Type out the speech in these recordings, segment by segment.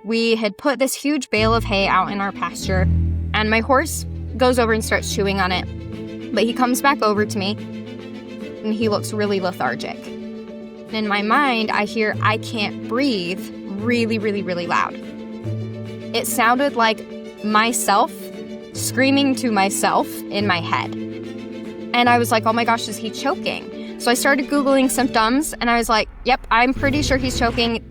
We had put this huge bale of hay out in our pasture, and my horse goes over and starts chewing on it. But he comes back over to me, and he looks really lethargic. In my mind, I hear "I can't breathe" really, really, really loud. It sounded like myself screaming to myself in my head. And I was like, oh my gosh, is he choking? So I started Googling symptoms, and I was like, yep, I'm pretty sure he's choking.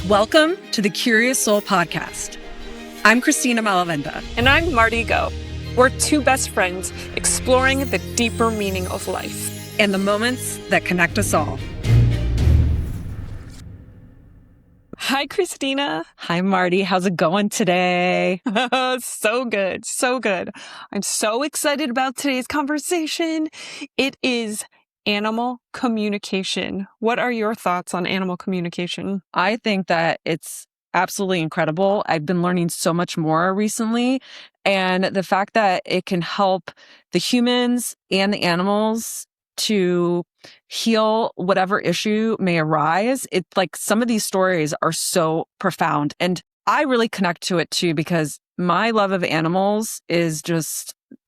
Welcome to the Curious Soul Podcast. I'm Cristina Malavenda. And I'm Marty. We're two best friends exploring the deeper meaning of life And the moments that connect us all. Hi, Cristina. Hi, Marty. How's it going today? So good. So good. I'm so excited about today's conversation. It is animal communication. What are your thoughts on animal communication? I think that it's absolutely incredible. I've been learning so much more recently. And the fact that it can help the humans and the animals to heal whatever issue may arise. It's like some of these stories are so profound. And I really connect to it too, because my love of animals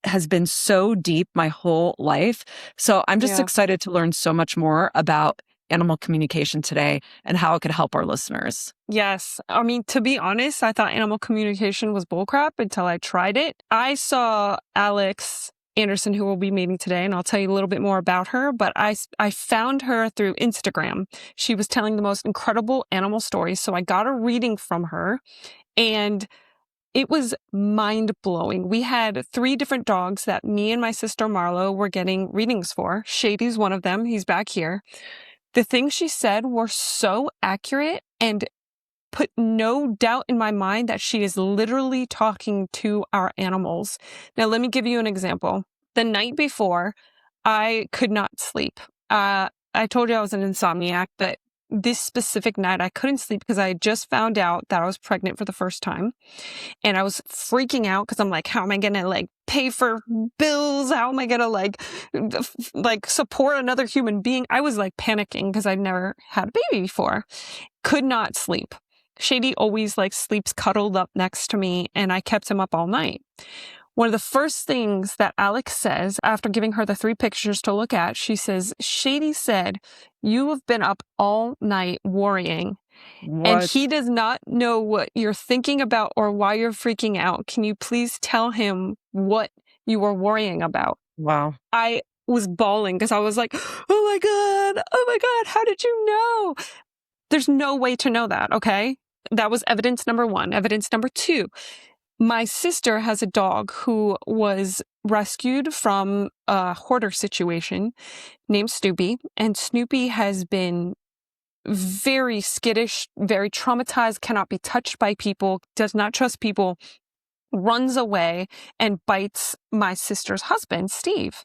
has been so deep my whole life. So I'm just excited to learn so much more about animal communication today and how it could help our listeners. Yes. I mean, to be honest, I thought animal communication was bullcrap until I tried it. I saw Alex Andersen, who we'll be meeting today, and I'll tell you a little bit more about her, but I found her through Instagram. She was telling the most incredible animal stories, so I got a reading from her, and it was mind-blowing. We had 3 different dogs that me and my sister Marlo were getting readings for. Shady's one of them. He's back here. The things she said were so accurate and put no doubt in my mind that she is literally talking to our animals. Now, let me give you an example. The night before, I could not sleep. I told you I was an insomniac, but this specific night I couldn't sleep because I had just found out that I was pregnant for the first time. And I was freaking out because I'm like, how am I going to pay for bills? How am I going to support another human being? I was panicking because I'd never had a baby before. Could not sleep. Shady always sleeps cuddled up next to me, and I kept him up all night. One of the first things that Alex says after giving her the 3 pictures to look at, she says, Shady said, you have been up all night worrying. What? And he does not know what you're thinking about or why you're freaking out. Can you please tell him what you were worrying about? Wow. I was bawling because I was like, oh my God, how did you know? There's no way to know that, okay? That was evidence number 1. Evidence number 2, my sister has a dog who was rescued from a hoarder situation named Snoopy, and Snoopy has been very skittish, very traumatized, cannot be touched by people, does not trust people, runs away and bites my sister's husband, Steve.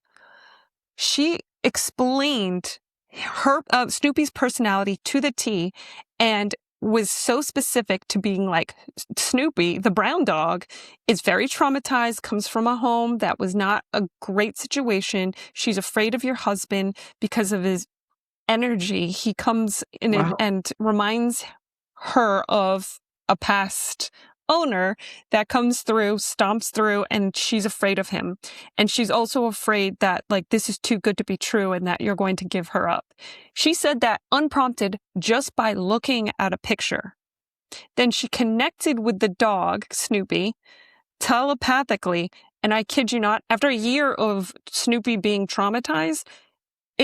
She explained her Snoopy's personality to the T and was so specific to being Snoopy, the brown dog, is very traumatized, comes from a home that was not a great situation. She's afraid of your husband because of his energy. He comes in and reminds her of a past owner that comes through, stomps through, and she's afraid of him. And she's also afraid that this is too good to be true and that you're going to give her up. She said that unprompted just by looking at a picture. Then she connected with the dog, Snoopy, telepathically. And I kid you not, after a year of Snoopy being traumatized,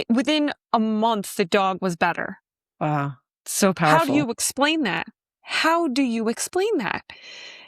within a month, the dog was better. Wow. So powerful. How do you explain that? How do you explain that?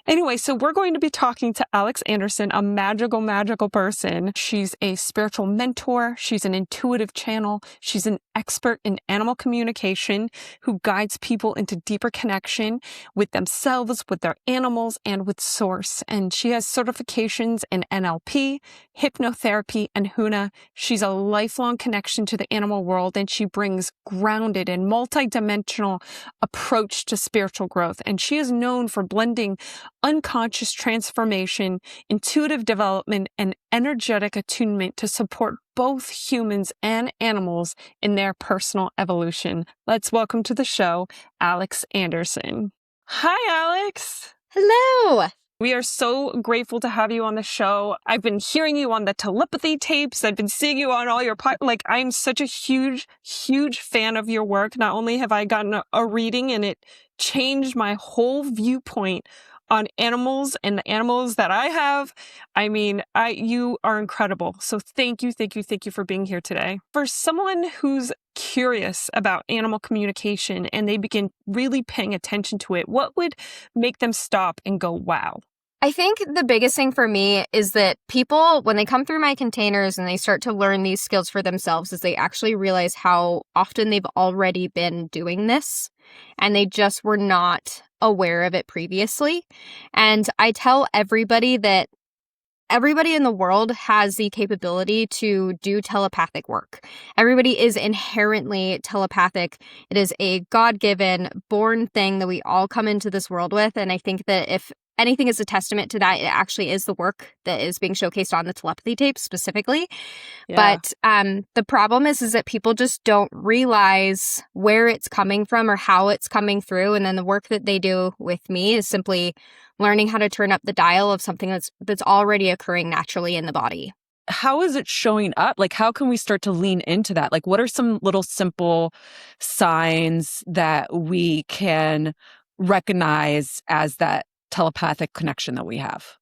Anyway, so we're going to be talking to Alex Andersen, a magical, magical person. She's a spiritual mentor. She's an intuitive channel. She's an expert in animal communication who guides people into deeper connection with themselves, with their animals, and with source. And she has certifications in NLP, hypnotherapy, and Huna. She's a lifelong connection to the animal world, and she brings grounded and multidimensional approach to spiritual growth. And she is known for blending unconscious transformation, intuitive development, and energetic attunement to support both humans and animals in their personal evolution. Let's welcome to the show, Alex Andersen. Hi, Alex. Hello. We are so grateful to have you on the show. I've been hearing you on the telepathy tapes. I've been seeing you on all your I'm such a huge, huge fan of your work. Not only have I gotten a reading and it changed my whole viewpoint on animals and the animals that I have. I mean, you are incredible. So thank you for being here today. For someone who's curious about animal communication and they begin really paying attention to it, what would make them stop and go, wow? I think the biggest thing for me is that people, when they come through my containers and they start to learn these skills for themselves, is they actually realize how often they've already been doing this and they just were not aware of it previously. And I tell everybody that everybody in the world has the capability to do telepathic work. Everybody is inherently telepathic. It is a God-given, born thing that we all come into this world with. And I think that if anything is a testament to that, it actually is the work that is being showcased on the telepathy tapes specifically. Yeah. But the problem is that people just don't realize where it's coming from or how it's coming through. And then the work that they do with me is simply learning how to turn up the dial of something that's already occurring naturally in the body. How is it showing up? Like, how can we start to lean into that? Like, what are some little simple signs that we can recognize as that telepathic connection that we have?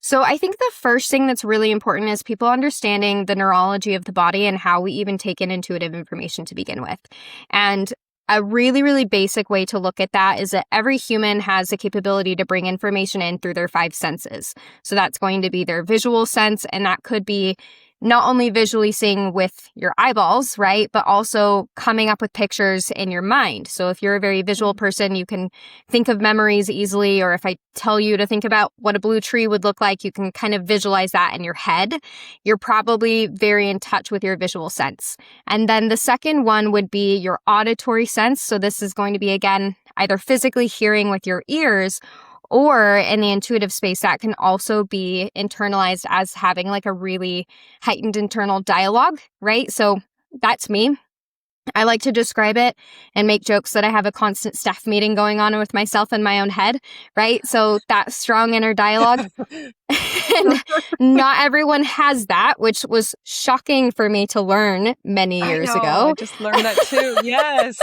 So I think the first thing that's really important is people understanding the neurology of the body and how we even take in intuitive information to begin with. And a really, really basic way to look at that is that every human has the capability to bring information in through their 5 senses. So that's going to be their visual sense, and that could be not only visually seeing with your eyeballs, right, but also coming up with pictures in your mind. So if you're a very visual person, you can think of memories easily, or if I tell you to think about what a blue tree would look like, you can kind of visualize that in your head. You're probably very in touch with your visual sense. And then the second one would be your auditory sense. So this is going to be, again, either physically hearing with your ears, or in the intuitive space, that can also be internalized as having like a really heightened internal dialogue, right? So that's me. I like to describe it and make jokes that I have a constant staff meeting going on with myself in my own head, right? So that strong inner dialogue. And not everyone has that, which was shocking for me to learn many years ago. I just learned that too. Yes.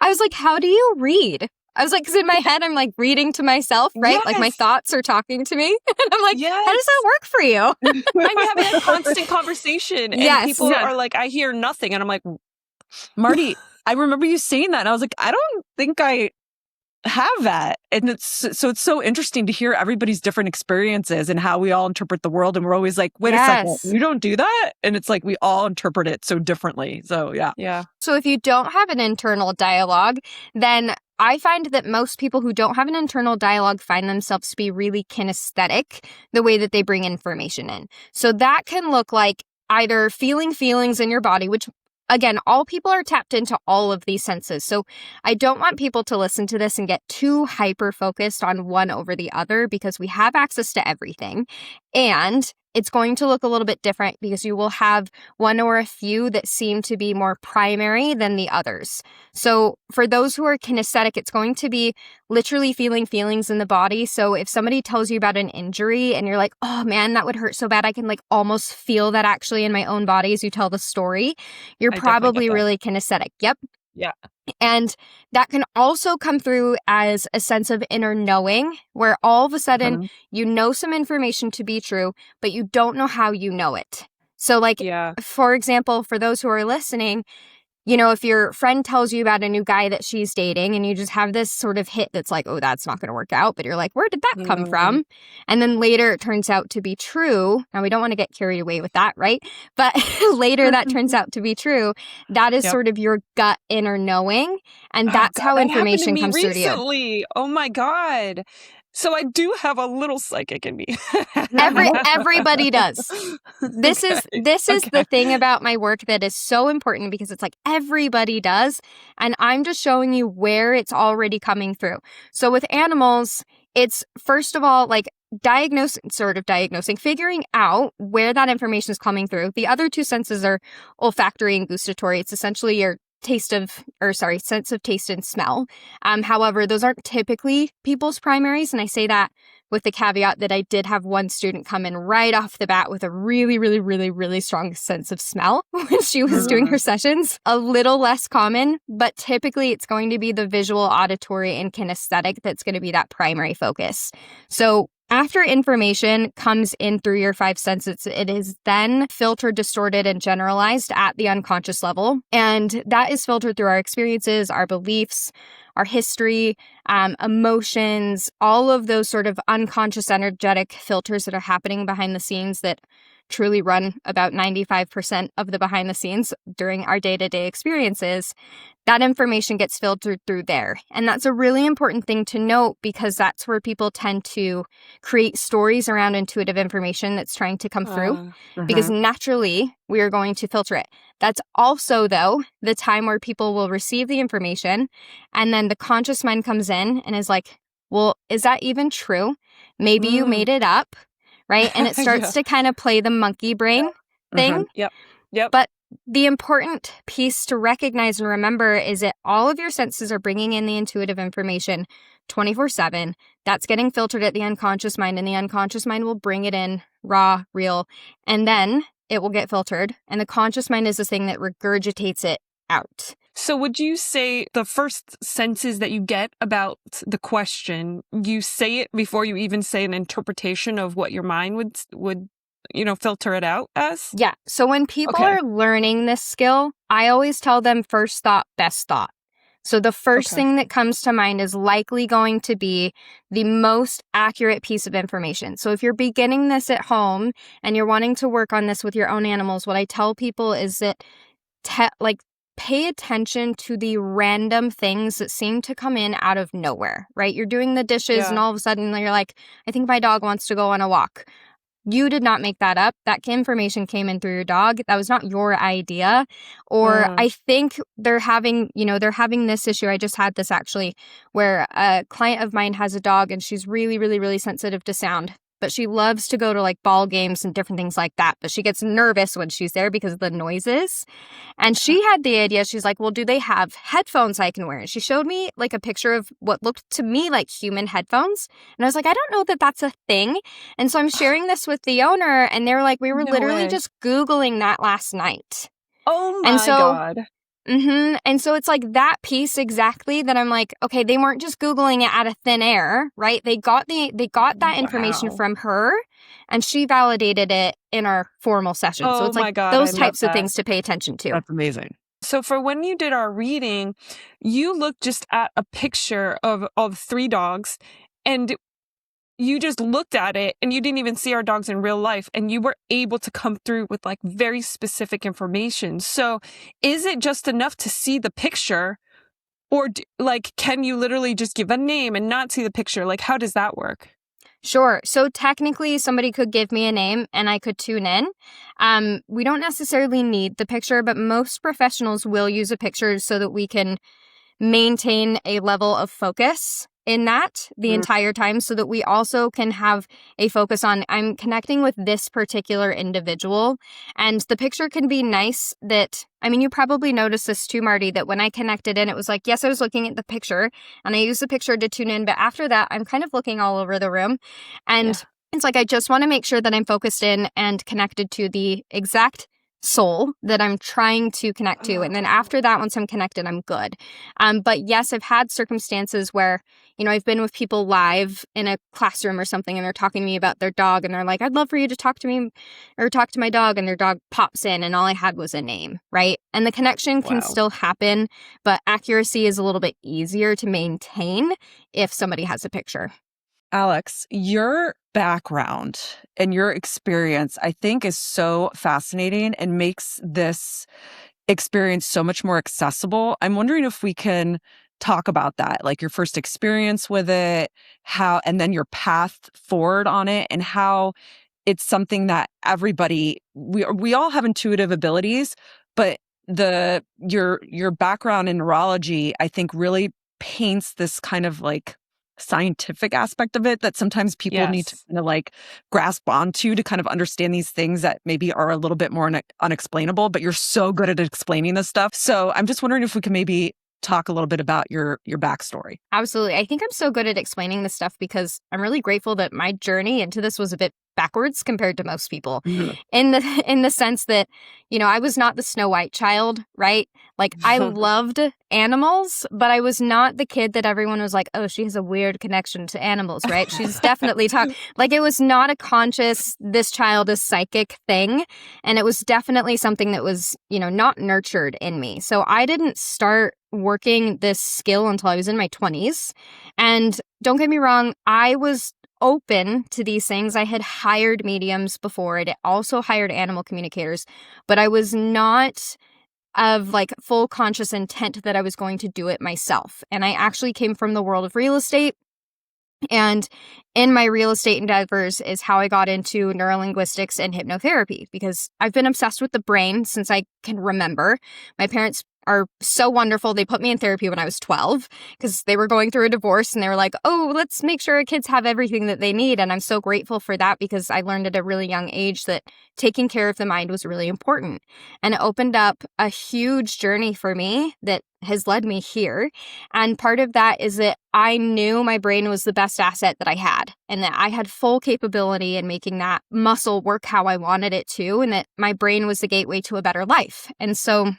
I was like, how do you read? I was like, because in my head, I'm like reading to myself, right? Yes. Like my thoughts are talking to me. And I'm like, Yes. how does that work for you? I'm having a constant conversation. And Yes. people are like, I hear nothing. And I'm like, Marty, I remember you saying that, and I was like, I don't think I have that. And it's so interesting to hear everybody's different experiences and how we all interpret the world. And we're always like, wait a second, you don't do that? And it's like we all interpret it so differently. So yeah. So if you don't have an internal dialogue, then I find that most people who don't have an internal dialogue find themselves to be really kinesthetic the way that they bring information in. So that can look like either feeling feelings in your body, which again, all people are tapped into all of these senses. So I don't want people to listen to this and get too hyper-focused on one over the other, because we have access to everything. And it's going to look a little bit different because you will have one or a few that seem to be more primary than the others. So for those who are kinesthetic, it's going to be literally feeling feelings in the body. So if somebody tells you about an injury and you're like, oh man, that would hurt so bad, I can like almost feel that actually in my own body as you tell the story, you're probably really kinesthetic. Yep. Yeah. And that can also come through as a sense of inner knowing, where all of a sudden you know some information to be true, but you don't know how you know it. So like, for example, for those who are listening, you know, if your friend tells you about a new guy that she's dating and you just have this sort of hit that's like, oh, that's not going to work out. But you're like, where did that come from? And then later it turns out to be true. Now, we don't want to get carried away with that, right? But later that turns out to be true. That is sort of your gut inner knowing. And that's how information comes through to you. Oh my God. So I do have a little psychic in me. Everybody does. This is the thing about my work that is so important, because it's like everybody does, and I'm just showing you where it's already coming through. So with animals, It's first of all, like diagnosing, figuring out where that information is coming through. The other two senses are olfactory and gustatory. It's essentially your sense of taste and smell. However, those aren't typically people's primaries. And I say that with the caveat that I did have one student come in right off the bat with a really, really, really, really strong sense of smell when she was doing her sessions. A little less common, but typically it's going to be the visual, auditory, and kinesthetic that's going to be that primary focus. So after information comes in through your five senses, it is then filtered, distorted, and generalized at the unconscious level. And that is filtered through our experiences, our beliefs, our history, emotions, all of those sort of unconscious energetic filters that are happening behind the scenes that truly run about 95% of the behind the scenes during our day-to-day experiences. That information gets filtered through there. And that's a really important thing to note because that's where people tend to create stories around intuitive information that's trying to come through because naturally we are going to filter it. That's also, though, the time where people will receive the information and then the conscious mind comes in and is like, well, is that even true? Maybe you made it up, right? And it starts to kind of play the monkey brain thing. Yep. But the important piece to recognize and remember is that all of your senses are bringing in the intuitive information 24/7. That's getting filtered at the unconscious mind, and the unconscious mind will bring it in raw, real, and then it will get filtered. And the conscious mind is the thing that regurgitates it out. So would you say the first senses that you get about the question, you say it before you even say an interpretation of what your mind would filter it out as? Yeah. So when people are learning this skill, I always tell them first thought, best thought. So the first thing that comes to mind is likely going to be the most accurate piece of information. So if you're beginning this at home and you're wanting to work on this with your own animals, what I tell people is that pay attention to the random things that seem to come in out of nowhere, right? You're doing the dishes and all of a sudden you're like, I think my dog wants to go on a walk. You did not make that up. That information came in through your dog. That was not your idea. Or I think they're having this issue. I just had this actually where a client of mine has a dog and she's really, really, really sensitive to sound. But she loves to go to like ball games and different things like that. But she gets nervous when she's there because of the noises. And she had the idea, she's like, well, do they have headphones I can wear? And she showed me like a picture of what looked to me like human headphones. And I was like, I don't know that that's a thing. And so I'm sharing this with the owner and they're like, we were literally just Googling that last night. Oh my God. And so it's like that piece exactly that I'm like, okay, they weren't just Googling it out of thin air, right? They got that information from her and she validated it in our formal session. So it's like those types of things to pay attention to. That's amazing. So for when you did our reading, you looked just at a picture of 3 dogs and you just looked at it and you didn't even see our dogs in real life and you were able to come through with like very specific information. So is it just enough to see the picture or can you literally just give a name and not see the picture? Like, how does that work? Sure. So technically somebody could give me a name and I could tune in. We don't necessarily need the picture, but most professionals will use a picture so that we can maintain a level of focus in that the entire time so that we also can have a focus on I'm connecting with this particular individual. And the picture can be nice that, I mean, you probably noticed this too, Marty, that when I connected in, it was like, yes, I was looking at the picture and I used the picture to tune in. But after that, I'm kind of looking all over the room. And it's like, I just want to make sure that I'm focused in and connected to the exact soul that I'm trying to connect to. And then after that, once I'm connected, I'm good. But yes, I've had circumstances where, I've been with people live in a classroom or something and they're talking to me about their dog and they're like, I'd love for you to talk to me or talk to my dog. And their dog pops in and all I had was a name, right? And the connection can still happen, but accuracy is a little bit easier to maintain if somebody has a picture. Alex, your background and your experience, I think, is so fascinating and makes this experience so much more accessible. I'm wondering if we can talk about that, like your first experience with it, and then your path forward on it, and how it's something that everybody, we all have intuitive abilities, but your background in neurology, I think, really paints this kind of like scientific aspect of it that sometimes people need to Yes. kind of like grasp onto to kind of understand these things that maybe are a little bit more unexplainable, but you're so good at explaining this stuff. So I'm just wondering if we can maybe talk a little bit about your backstory. Absolutely. I think I'm so good at explaining this stuff because I'm really grateful that my journey into this was a bit backwards compared to most people. Mhm. In the sense that, I was not the Snow White child, right? Like I loved animals, but I was not the kid that everyone was like, "Oh, she has a weird connection to animals," right? She's definitely like it was not a conscious this child is psychic thing, and it was definitely something that was, not nurtured in me. So I didn't start working this skill until I was in my 20s. And don't get me wrong, I was open to these things. I had hired mediums before. I also hired animal communicators, but I was not of like full conscious intent that I was going to do it myself. And I actually came from the world of real estate. And in my real estate endeavors is how I got into neuro-linguistics and hypnotherapy, because I've been obsessed with the brain since I can remember. My parents are so wonderful. They put me in therapy when I was 12 because they were going through a divorce, and they were like, "Oh, let's make sure our kids have everything that they need." And I'm so grateful for that because I learned at a really young age that taking care of the mind was really important. And it opened up a huge journey for me that has led me here. And part of that is that I knew my brain was the best asset that I had, and that I had full capability in making that muscle work how I wanted it to, and that my brain was the gateway to a better life. And so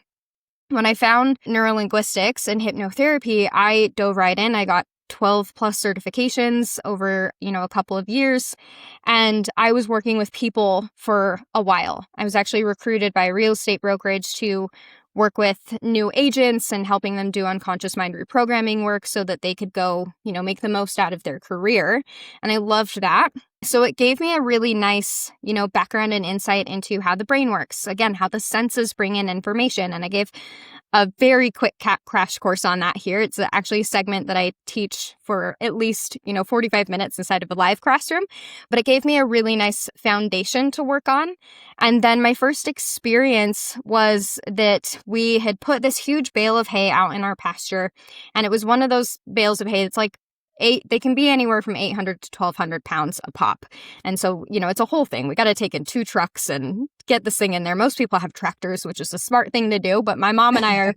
when I found neuro-linguistics and hypnotherapy, I dove right in. I got 12 plus certifications over, a couple of years. And I was working with people for a while. I was actually recruited by a real estate brokerage to work with new agents and helping them do unconscious mind reprogramming work so that they could go, make the most out of their career. And I loved that. So it gave me a really nice, background and insight into how the brain works. Again, how the senses bring in information. And I gave a very quick crash course on that here. It's actually a segment that I teach for at least, 45 minutes inside of a live classroom. But it gave me a really nice foundation to work on. And then my first experience was that we had put this huge bale of hay out in our pasture. And it was one of those bales of hay that's like they can be anywhere from 800 to 1,200 pounds a pop. And so, it's a whole thing. We got to take in 2 trucks and get this thing in there. Most people have tractors, which is a smart thing to do. But my mom and I are,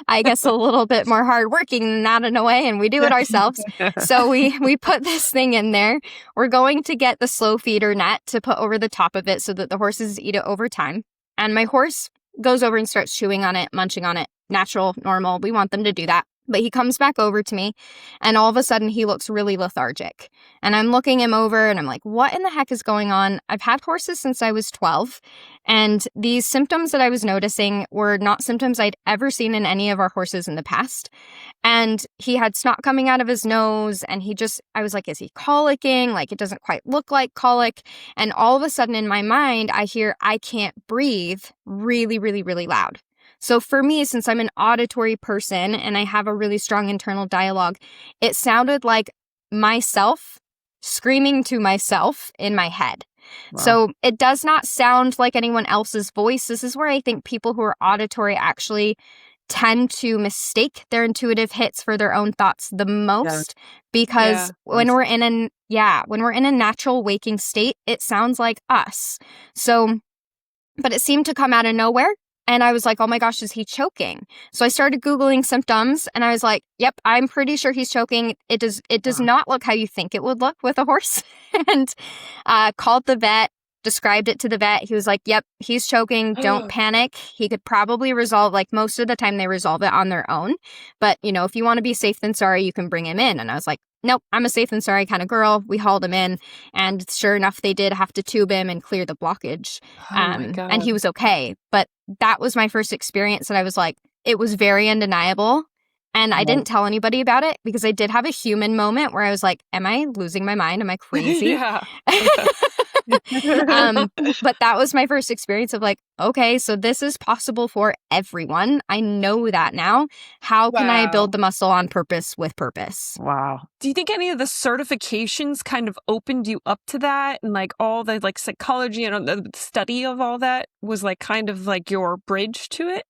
I guess, a little bit more hardworking than that in a way, and we do it ourselves. So we put this thing in there. We're going to get the slow feeder net to put over the top of it so that the horses eat it over time. And my horse goes over and starts chewing on it, munching on it. Natural, normal. We want them to do that. But he comes back over to me, and all of a sudden he looks really lethargic. And I'm looking him over, and I'm like, what in the heck is going on? I've had horses since I was 12, and these symptoms that I was noticing were not symptoms I'd ever seen in any of our horses in the past. And he had snot coming out of his nose, and I was like, is he colicking? Like, it doesn't quite look like colic. And all of a sudden in my mind, I hear, I can't breathe really, really, really loud. So for me, since I'm an auditory person and I have a really strong internal dialogue, it sounded like myself screaming to myself in my head. Wow. So it does not sound like anyone else's voice. This is where I think people who are auditory actually tend to mistake their intuitive hits for their own thoughts the most, because when we're in a natural waking state, it sounds like us. So, but it seemed to come out of nowhere. And I was like, oh my gosh, is he choking? So I started Googling symptoms, and I was like, yep, I'm pretty sure he's choking. It does not look how you think it would look with a horse. And called the vet, described it to the vet. He was like, yep, he's choking. Don't panic. He could probably resolve, like most of the time they resolve it on their own. But, if you want to be safe than sorry, you can bring him in. And I was like, nope, I'm a safe than sorry kind of girl. We hauled him in, and sure enough, they did have to tube him and clear the blockage. And he was okay. But that was my first experience, and I was like, it was very undeniable. And I didn't tell anybody about it because I did have a human moment where I was like, am I losing my mind? Am I crazy? Yeah. But that was my first experience of like, okay, so this is possible for everyone. I know that now. How can I build the muscle on purpose with purpose? Wow. Do you think any of the certifications kind of opened you up to that, and like all the like psychology and the study of all that was like kind of like your bridge to it?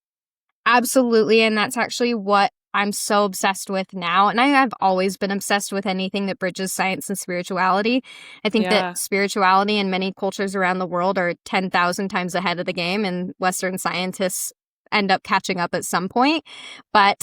Absolutely. And that's actually what I'm so obsessed with now. And I have always been obsessed with anything that bridges science and spirituality. I think that spirituality in many cultures around the world are 10,000 times ahead of the game, and Western scientists end up catching up at some point. But,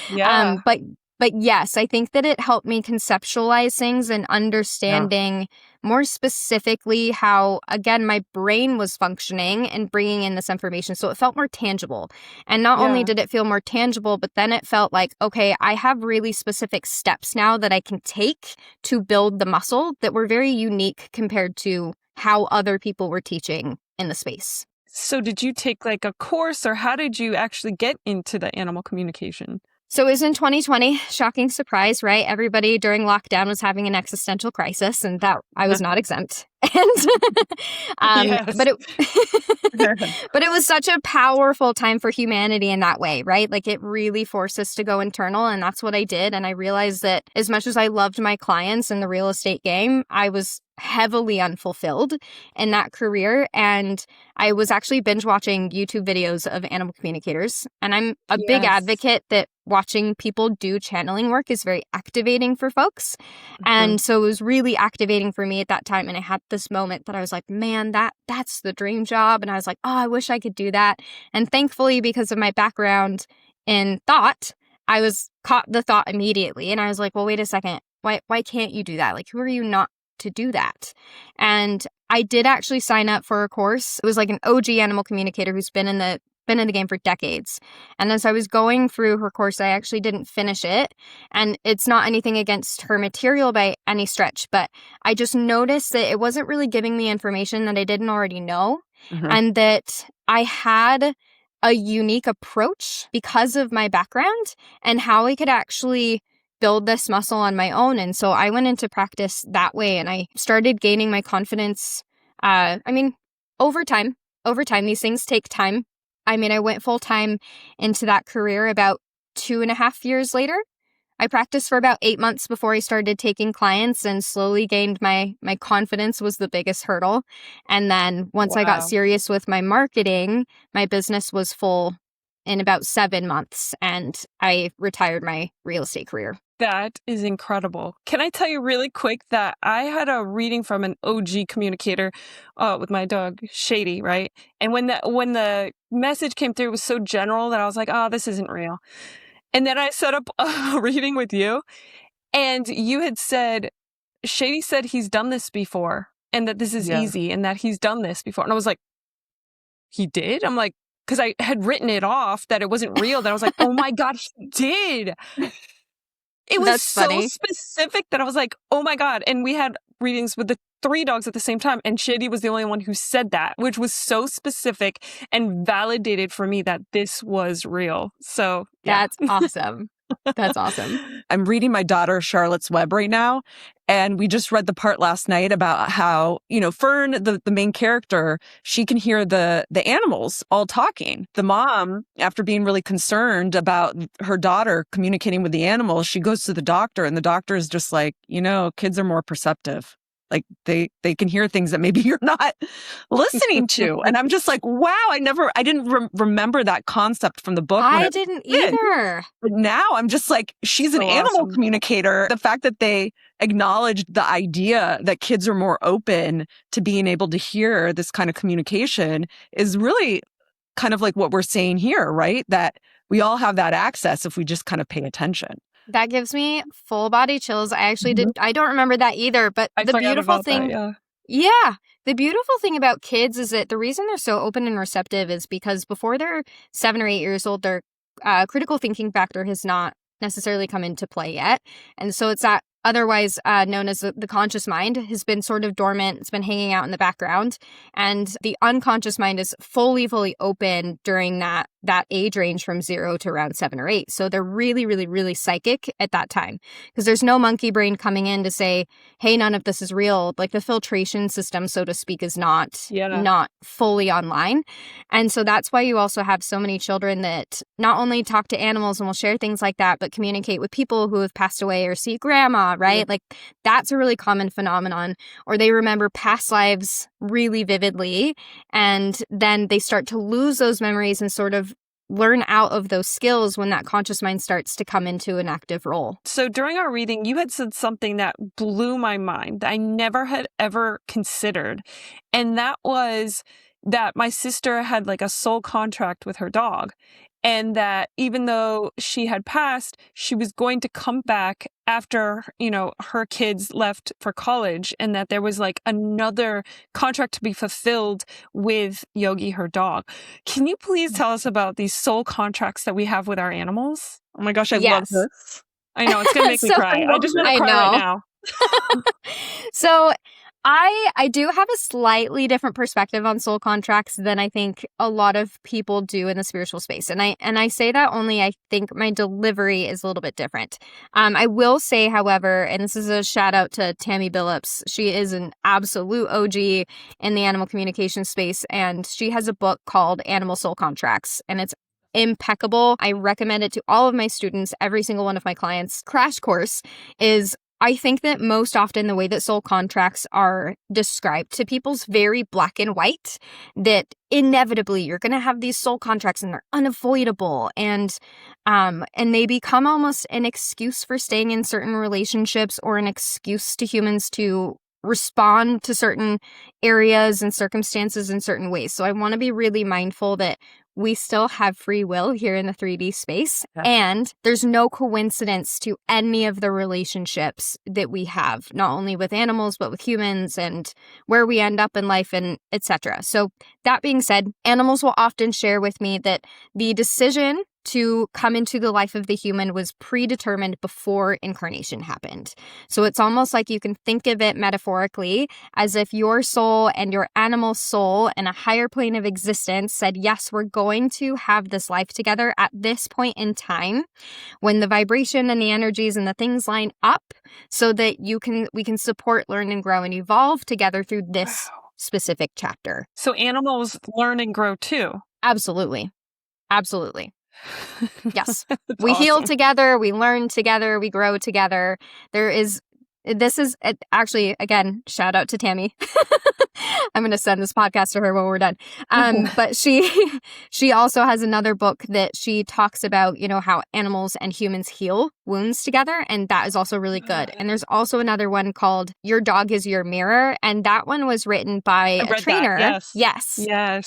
Yeah. but yes, I think that it helped me conceptualize things and understanding more specifically how, again, my brain was functioning and bringing in this information. So it felt more tangible. And not only did it feel more tangible, but then it felt like, okay, I have really specific steps now that I can take to build the muscle that were very unique compared to how other people were teaching in the space. So did you take like a course, or how did you actually get into the animal communication? So it was in 2020, shocking surprise, right? Everybody during lockdown was having an existential crisis, and that I was not exempt. And but it was such a powerful time for humanity in that way, right? Like it really forced us to go internal, and that's what I did. And I realized that as much as I loved my clients in the real estate game, I was heavily unfulfilled in that career. And I was actually binge watching YouTube videos of animal communicators. And I'm a big advocate that watching people do channeling work is very activating for folks. And so it was really activating for me at that time. And I had this moment that I was like, man, that's the dream job. And I was like, oh, I wish I could do that. And thankfully, because of my background in thought, I was caught the thought immediately. And I was like, well, wait a second. Why can't you do that? Like, who are you not to do that? And I did actually sign up for a course. It was like an OG animal communicator who's been in the game for decades. And as I was going through her course, I actually didn't finish it. And it's not anything against her material by any stretch, but I just noticed that it wasn't really giving me information that I didn't already know. And that I had a unique approach because of my background and how I could actually build this muscle on my own. And so I went into practice that way, and I started gaining my confidence. Over time, these things take time. I mean, I went full time into that career about 2.5 years later. I practiced for about 8 months before I started taking clients, and slowly gained my confidence was the biggest hurdle. And then once I got serious with my marketing, my business was full in about 7 months, and I retired my real estate career. That is incredible. Can I tell you really quick that I had a reading from an OG communicator with my dog, Shady, right? And when the message came through, it was so general that I was like, oh, this isn't real. And then I set up a reading with you, and you had said, Shady said he's done this before, and that this is easy, and that he's done this before. And I was like, he did? I'm like, because I had written it off that it wasn't real. That I was like, oh my God, he did. It was so specific that I was like, oh my God. And we had readings with the 3 dogs at the same time. And Shady was the only one who said that, which was so specific and validated for me that this was real. So that's awesome. That's awesome. I'm reading my daughter Charlotte's Web right now, and we just read the part last night about how, Fern, the main character, she can hear the animals all talking. The mom, after being really concerned about her daughter communicating with the animals, she goes to the doctor, and the doctor is just like, kids are more perceptive. Like they can hear things that maybe you're not listening to. And I'm just like, wow, I didn't remember that concept from the book. I didn't either. But now I'm just like, she's an animal communicator. The fact that they acknowledged the idea that kids are more open to being able to hear this kind of communication is really kind of like what we're saying here, right? That we all have that access if we just kind of pay attention. That gives me full body chills. I actually I don't remember that either, but the beautiful thing, the beautiful thing about kids is that the reason they're so open and receptive is because before they're 7 or 8 years old, their critical thinking factor has not necessarily come into play yet. And so it's that otherwise known as the conscious mind has been sort of dormant. It's been hanging out in the background. And the unconscious mind is fully open during that age range from 0 to around 7 or 8. So they're really, really, really psychic at that time because there's no monkey brain coming in to say, hey, none of this is real. Like the filtration system, so to speak, is not fully online. And so that's why you also have so many children that not only talk to animals and will share things like that, but communicate with people who have passed away or see grandma, right? Yeah. Like that's a really common phenomenon. Or they remember past lives really vividly, and then they start to lose those memories and sort of learn out of those skills when that conscious mind starts to come into an active role. So during our reading, you had said something that blew my mind that I never had ever considered. And that was that my sister had like a soul contract with her dog. And that even though she had passed, she was going to come back after, her kids left for college, and that there was like another contract to be fulfilled with Yogi, her dog. Can you please tell us about these soul contracts that we have with our animals? Oh my gosh, I love this. I know, it's going to make me cry. I just want to cry right now. So I do have a slightly different perspective on soul contracts than I think a lot of people do in the spiritual space. And I say that only I think my delivery is a little bit different. I will say, however, and this is a shout out to Tammy Billups. She is an absolute OG in the animal communication space, and she has a book called Animal Soul Contracts, and it's impeccable. I recommend it to all of my students. Every single one of my clients' crash course is, I think that most often the way that soul contracts are described to people's very black and white, that inevitably you're going to have these soul contracts and they're unavoidable, and they become almost an excuse for staying in certain relationships, or an excuse to humans to respond to certain areas and circumstances in certain ways. So I want to be really mindful that we still have free will here in the 3D space. Yeah. And there's no coincidence to any of the relationships that we have, not only with animals, but with humans, and where we end up in life, and etc. So that being said, animals will often share with me that the decision to come into the life of the human was predetermined before incarnation happened. So it's almost like you can think of it metaphorically as if your soul and your animal soul in a higher plane of existence said, yes, we're going to have this life together at this point in time, when the vibration and the energies and the things line up, so that we can support, learn, and grow and evolve together through this specific chapter. So animals learn and grow too. Absolutely. Yes. We awesome. Heal together, we learn together, we grow together. This is actually, again, shout out to Tammy. I'm going to send this podcast to her when we're done. But she also has another book that she talks about, how animals and humans heal wounds together. And that is also really good. And there's also another one called Your Dog is Your Mirror. And that one was written by a trainer. That. Yes.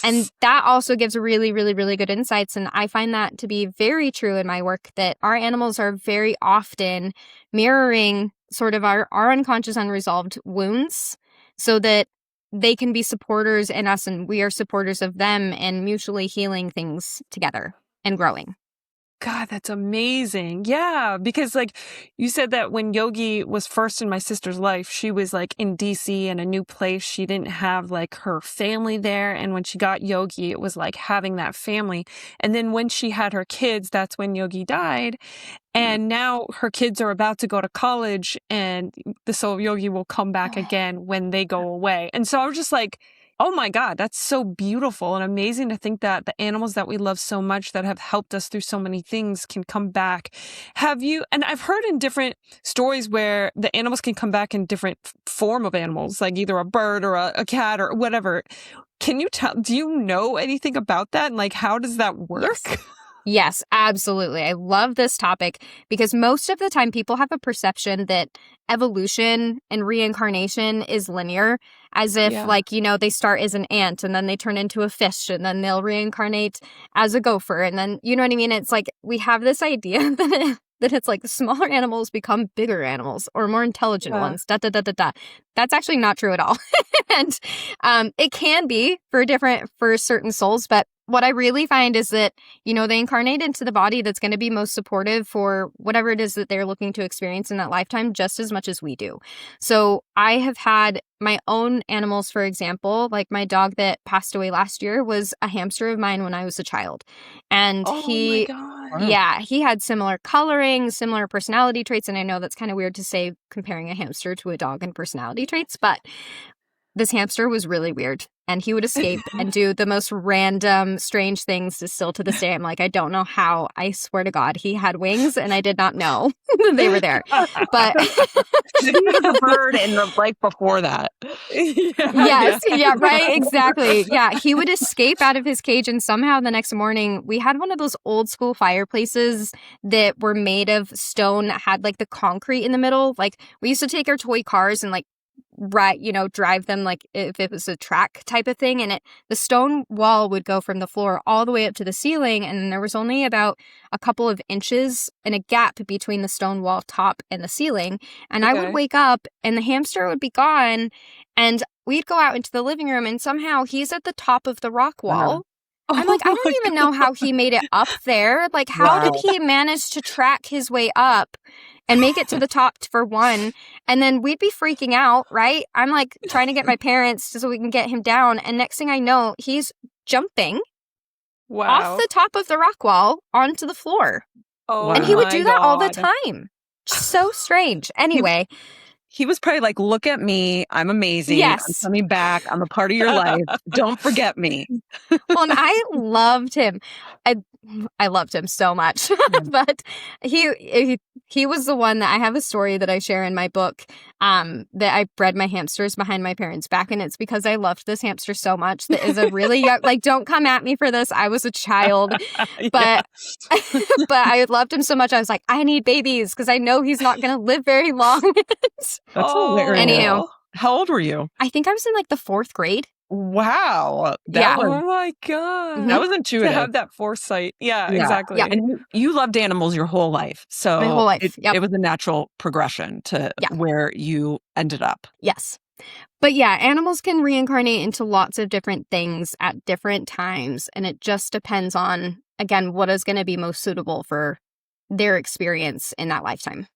And that also gives really, really, really good insights. And I find that to be very true in my work, that our animals are very often mirroring sort of our unconscious, unresolved wounds, so that they can be supporters in us and we are supporters of them, and mutually healing things together and growing. God, that's amazing. Yeah, because like you said that when Yogi was first in my sister's life, she was like in DC in a new place. She didn't have like her family there. And when she got Yogi, it was like having that family. And then when she had her kids, that's when Yogi died. And now her kids are about to go to college, and the soul Yogi will come back again when they go away. And so I was just like, oh my God, that's so beautiful and amazing to think that the animals that we love so much, that have helped us through so many things, can come back. And I've heard in different stories where the animals can come back in different form of animals, like either a bird or a cat or whatever. Do you know anything about that? And like, how does that work? Yes, absolutely. I love this topic because most of the time people have a perception that evolution and reincarnation is linear, as if they start as an ant and then they turn into a fish and then they'll reincarnate as a gopher. And then, you know what I mean? It's like we have this idea that it's like smaller animals become bigger animals or more intelligent ones. That's actually not true at all. And it can be for certain souls, but what I really find is that, they incarnate into the body that's going to be most supportive for whatever it is that they're looking to experience in that lifetime, just as much as we do. So I have had my own animals, for example, like my dog that passed away last year was a hamster of mine when I was a child. And he had similar coloring, similar personality traits. And I know that's kind of weird to say comparing a hamster to a dog and personality traits, but this hamster was really weird. And he would escape and do the most random, strange things still to this day. I'm like, I don't know how. I swear to God, he had wings and I did not know they were there. But he was a bird in the life before that. Right, exactly. Yeah, he would escape out of his cage, and somehow the next morning, we had one of those old school fireplaces that were made of stone that had like the concrete in the middle. Like we used to take our toy cars and like drive them like if it was a track type of thing, and the stone wall would go from the floor all the way up to the ceiling, and there was only about a couple of inches and a gap between the stone wall top and the ceiling. And I would wake up and the hamster would be gone, and we'd go out into the living room, and somehow he's at the top of the rock wall. I'm like, I don't even know how he made it up there. Like, how did he manage to track his way up and make it to the top for one? And then we'd be freaking out, right? I'm like trying to get my parents so we can get him down. And next thing I know, he's jumping off the top of the rock wall onto the floor. And he would do that all the time. So strange. Anyway. He was probably like, look at me. I'm amazing. Yes. I'm coming back. I'm a part of your life. Don't forget me. Well, and I loved him. I loved him so much. But he was the one that I have a story that I share in my book that I bred my hamsters behind my parents' back. And it's because I loved this hamster so much that is a really young, like, don't come at me for this. I was a child. But but I loved him so much. I was like, I need babies because I know he's not going to live very long. That's hilarious. Anyhow, how old were you? I think I was in like the 4th grade. Wow. Oh my God. That was intuitive. To have that foresight. Yeah, exactly. Yeah. And you loved animals your whole life. So my whole life. It was a natural progression to where you ended up. Yes. But yeah, animals can reincarnate into lots of different things at different times. And it just depends on, again, what is going to be most suitable for their experience in that lifetime.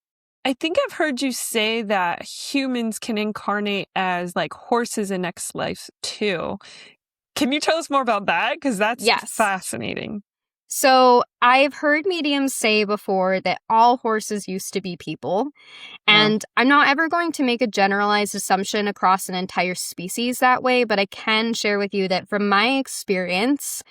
I think I've heard you say that humans can incarnate as like horses in next life too. Can you tell us more about that? Because that's fascinating. So I've heard mediums say before that all horses used to be people. And I'm not ever going to make a generalized assumption across an entire species that way, but I can share with you that from my experience,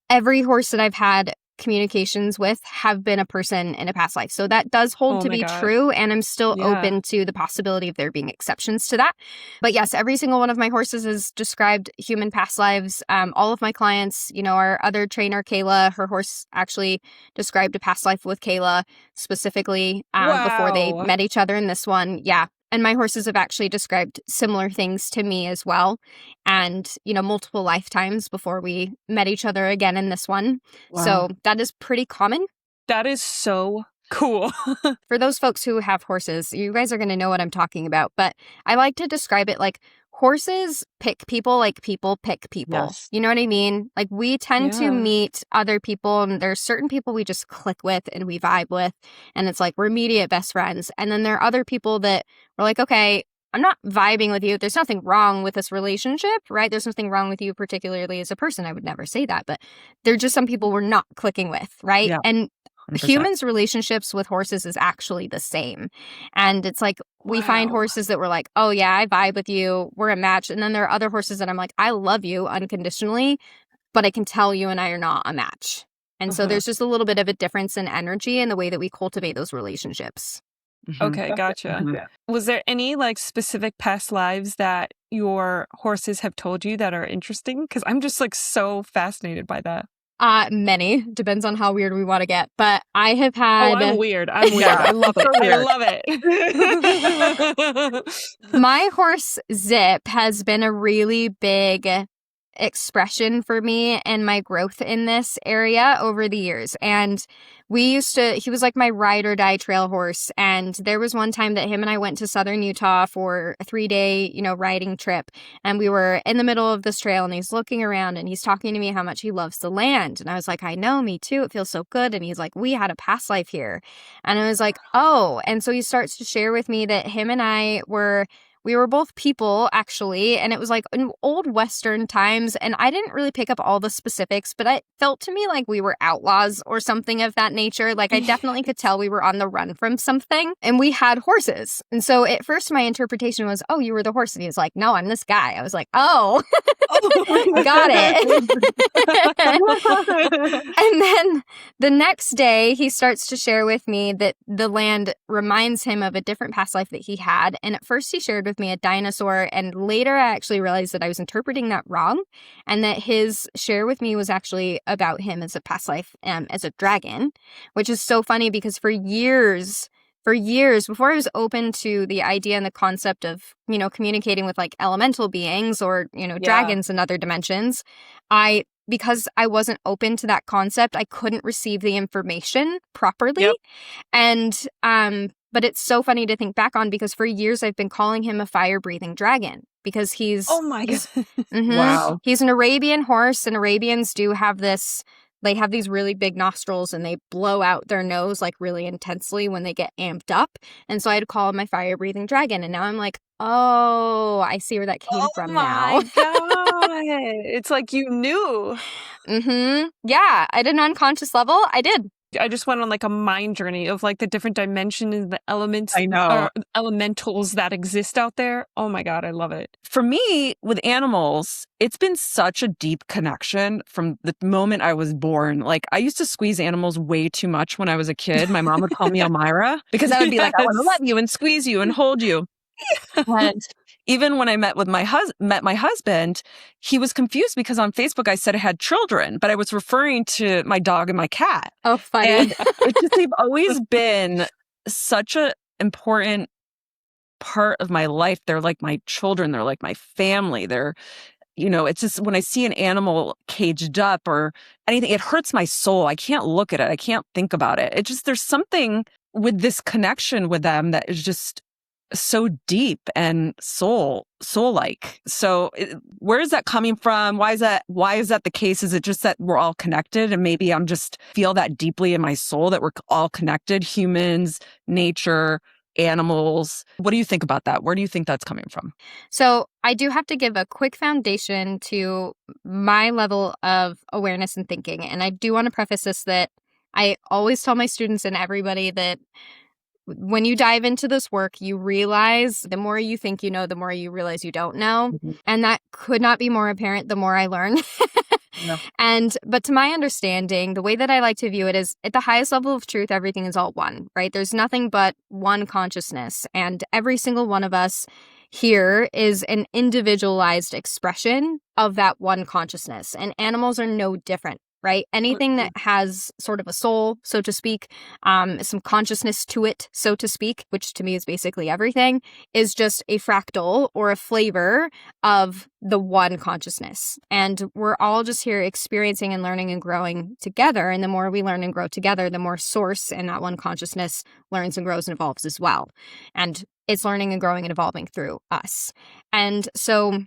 every horse that I've had communications with have been a person in a past life. So that does hold to be true, and I'm still open to the possibility of there being exceptions to that. But yes, every single one of my horses has described human past lives. All of my clients, our other trainer, Kayla, her horse actually described a past life with Kayla specifically before they met each other in this one. Yeah. And my horses have actually described similar things to me as well. And, multiple lifetimes before we met each other again in this one. Wow. So that is pretty common. That is so cool. For those folks who have horses, you guys are going to know what I'm talking about. But I like to describe it like horses pick people like people pick people. Yes. You know what I mean? Like we tend to meet other people, and there's certain people we just click with and we vibe with. And it's like we're immediate best friends. And then there are other people that we're like, okay, I'm not vibing with you. There's nothing wrong with this relationship, right? There's nothing wrong with you particularly as a person. I would never say that. But there are just some people we're not clicking with, right? Yeah. And 100%. Humans' relationships with horses is actually the same. And it's like we find horses that we're like, oh yeah, I vibe with you. We're a match. And then there are other horses that I'm like, I love you unconditionally, but I can tell you and I are not a match. And so there's just a little bit of a difference in energy and the way that we cultivate those relationships. Okay, gotcha. Was there any like specific past lives that your horses have told you that are interesting? Because I'm just like so fascinated by that. Many. Depends on how weird we want to get. But I have had... Oh, I'm weird. I love it. I love it. My horse, Zip, has been a really big expression for me and my growth in this area over the years. And he was like my ride or die trail horse. And there was one time that him and I went to southern Utah for a 3-day, riding trip. And we were in the middle of this trail and he's looking around and he's talking to me how much he loves the land. And I was like, I know, me too. It feels so good. And he's like, we had a past life here. And I was like, oh. And so he starts to share with me that him and I We were both people, actually, and it was like in old Western times, and I didn't really pick up all the specifics, but it felt to me like we were outlaws or something of that nature. Like, I definitely could tell we were on the run from something, and we had horses. And so at first my interpretation was, oh, you were the horse. And he was like, no, I'm this guy. I was like, oh, got it. And then the next day, he starts to share with me that the land reminds him of a different past life that he had. And at first he shared with me a dinosaur, and later I actually realized that I was interpreting that wrong, and that his share with me was actually about him as a past life as a dragon, which is so funny because for years, before I was open to the idea and the concept of, communicating with like elemental beings or, dragons and other dimensions, because I wasn't open to that concept, I couldn't receive the information properly. Yep. And, but it's so funny to think back on because for years I've been calling him a fire-breathing dragon because he's... Oh my God. Wow. He's an Arabian horse, and Arabians do have this... They have these really big nostrils and they blow out their nose like really intensely when they get amped up. And so I'd call him my fire-breathing dragon. And now I'm like, oh, I see where that came from now. Oh my God. It's like you knew. Yeah, at an unconscious level, I did. I just went on like a mind journey of like the different dimensions, the elements, I know. Elementals that exist out there. Oh my God, I love it. For me, with animals, it's been such a deep connection from the moment I was born. Like, I used to squeeze animals way too much when I was a kid. My mom would call me Elmira because I would be like, I want to love you and squeeze you and hold you. And even when I met my husband, he was confused because on Facebook I said I had children, but I was referring to my dog and my cat. Oh, funny. And it's just, they've always been such an important part of my life. They're like my children. They're like my family. They're, it's just when I see an animal caged up or anything, it hurts my soul. I can't look at it. I can't think about it. It just, there's something with this connection with them that is just so deep and soul-like. So where is that coming from? Why is that the case? Is it just that we're all connected and maybe I'm just feel that deeply in my soul that we're all connected, humans, nature, animals? What do you think about that? Where do you think that's coming from? So I do have to give a quick foundation to my level of awareness and thinking. And I do want to preface this that I always tell my students and everybody that when you dive into this work, you realize the more you think you know, the more you realize you don't know. Mm-hmm. And that could not be more apparent the more I learn. No. But to my understanding, the way that I like to view it is at the highest level of truth, everything is all one, right? There's nothing but one consciousness. And every single one of us here is an individualized expression of that one consciousness. And animals are no different. Right? Anything that has sort of a soul, so to speak, some consciousness to it, so to speak, which to me is basically everything, is just a fractal or a flavor of the one consciousness. And we're all just here experiencing and learning and growing together. And the more we learn and grow together, the more source and that one consciousness learns and grows and evolves as well. And it's learning and growing and evolving through us. And so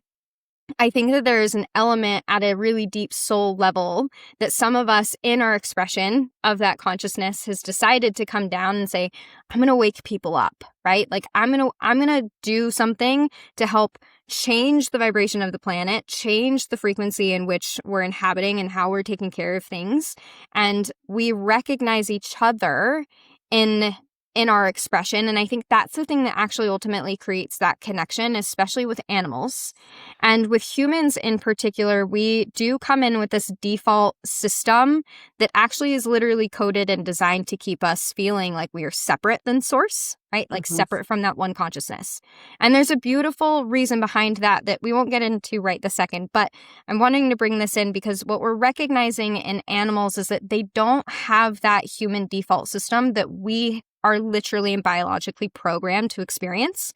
I think that there is an element at a really deep soul level that some of us in our expression of that consciousness has decided to come down and say, I'm going to wake people up, right? Like I'm going to do something to help change the vibration of the planet, change the frequency in which we're inhabiting and how we're taking care of things. And we recognize each other in our expression. And I think that's the thing that actually ultimately creates that connection, especially with animals. And with humans in particular, we do come in with this default system that actually is literally coded and designed to keep us feeling like we are separate than source, right? Like separate from that one consciousness. And there's a beautiful reason behind that we won't get into right this second, but I'm wanting to bring this in because what we're recognizing in animals is that they don't have that human default system that we are literally and biologically programmed to experience.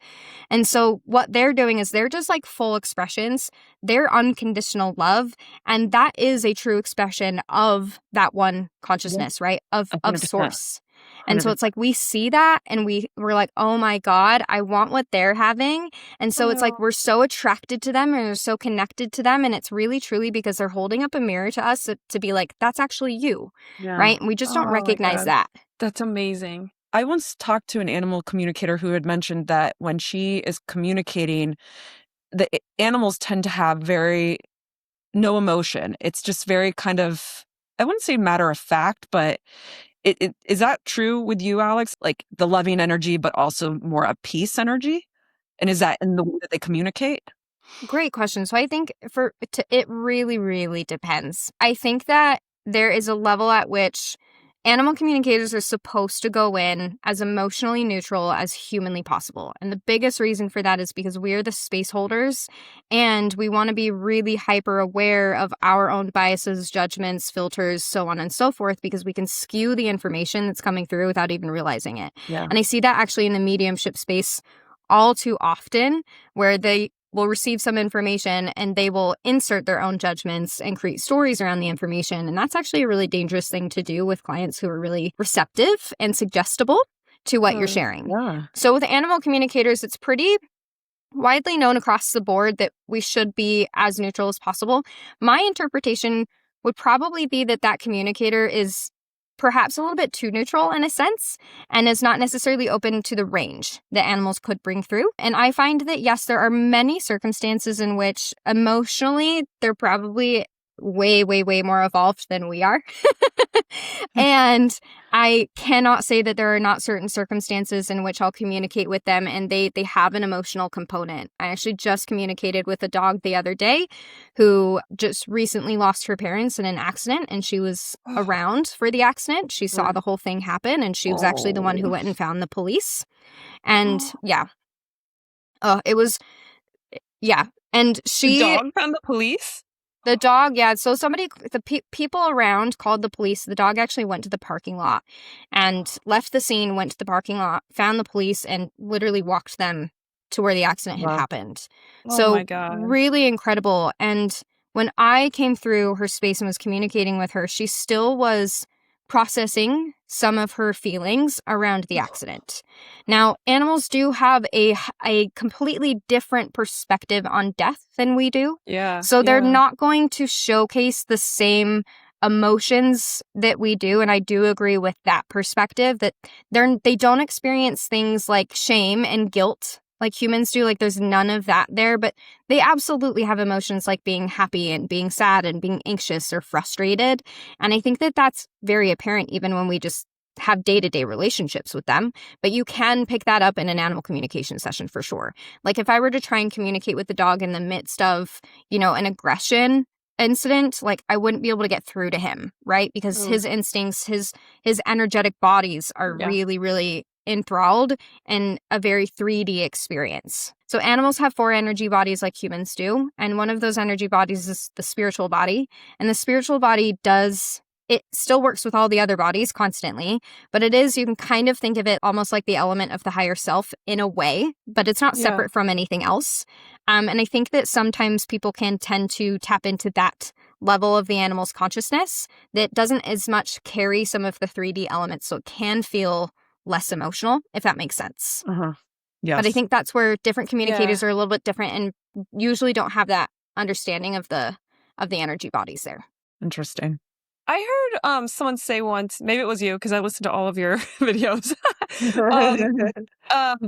And so what they're doing is they're just like full expressions. They're unconditional love. And that is a true expression of that one consciousness, right? Of source. And so it's like we see that and we're like, oh my God, I want what they're having. And so it's like we're so attracted to them and we're so connected to them. And it's really truly because they're holding up a mirror to us to be like, that's actually you, right? And we just don't recognize that. That's amazing. I once talked to an animal communicator who had mentioned that when she is communicating, the animals tend to have no emotion. It's just very kind of, I wouldn't say matter of fact, but is that true with you, Alex? Like the loving energy, but also more a peace energy? And is that in the way that they communicate? Great question. So I think it really, really depends. I think that there is a level at which animal communicators are supposed to go in as emotionally neutral as humanly possible. And the biggest reason for that is because we are the space holders and we want to be really hyper aware of our own biases, judgments, filters, so on and so forth, because we can skew the information that's coming through without even realizing it. Yeah. And I see that actually in the mediumship space all too often, where they will receive some information and they will insert their own judgments and create stories around the information. And that's actually a really dangerous thing to do with clients who are really receptive and suggestible to what you're sharing. Yeah. So with animal communicators, it's pretty widely known across the board that we should be as neutral as possible. My interpretation would probably be that communicator is perhaps a little bit too neutral in a sense and is not necessarily open to the range that animals could bring through. And I find that, yes, there are many circumstances in which emotionally they're probably way, way, way more evolved than we are. And I cannot say that there are not certain circumstances in which I'll communicate with them and they have an emotional component. I actually just communicated with a dog the other day who just recently lost her parents in an accident, and she was around for the accident. She saw the whole thing happen, and she was actually the one who went and found the police. And it was, and she... The dog found the police? The dog, so people around called the police. The dog actually went to the parking lot and left the scene, went to the parking lot, found the police, and literally walked them to where the accident had happened. Oh my God. Really incredible. And when I came through her space and was communicating with her, she still was processing some of her feelings around the accident. Now, animals do have a completely different perspective on death than we do. Yeah. So they're not going to showcase the same emotions that we do. And I do agree with that perspective that they don't experience things like shame and guilt like humans do. Like there's none of that there, but they absolutely have emotions like being happy and being sad and being anxious or frustrated. And I think that that's very apparent even when we just have day-to-day relationships with them. But you can pick that up in an animal communication session for sure. Like if I were to try and communicate with the dog in the midst of, an aggression incident, like I wouldn't be able to get through to him, right? Because his instincts, his energetic bodies are really, really enthralled in a very 3D experience. So animals have 4 energy bodies like humans do. And one of those energy bodies is the spiritual body. And the spiritual body it still works with all the other bodies constantly, but you can kind of think of it almost like the element of the higher self in a way, but it's not separate from anything else. And I think that sometimes people can tend to tap into that level of the animal's consciousness that doesn't as much carry some of the 3D elements, so it can feel less emotional, if that makes sense. Yes. But I think that's where different communicators are a little bit different and usually don't have that understanding of the energy bodies there. Interesting. I heard someone say once, maybe it was you, because I listened to all of your videos.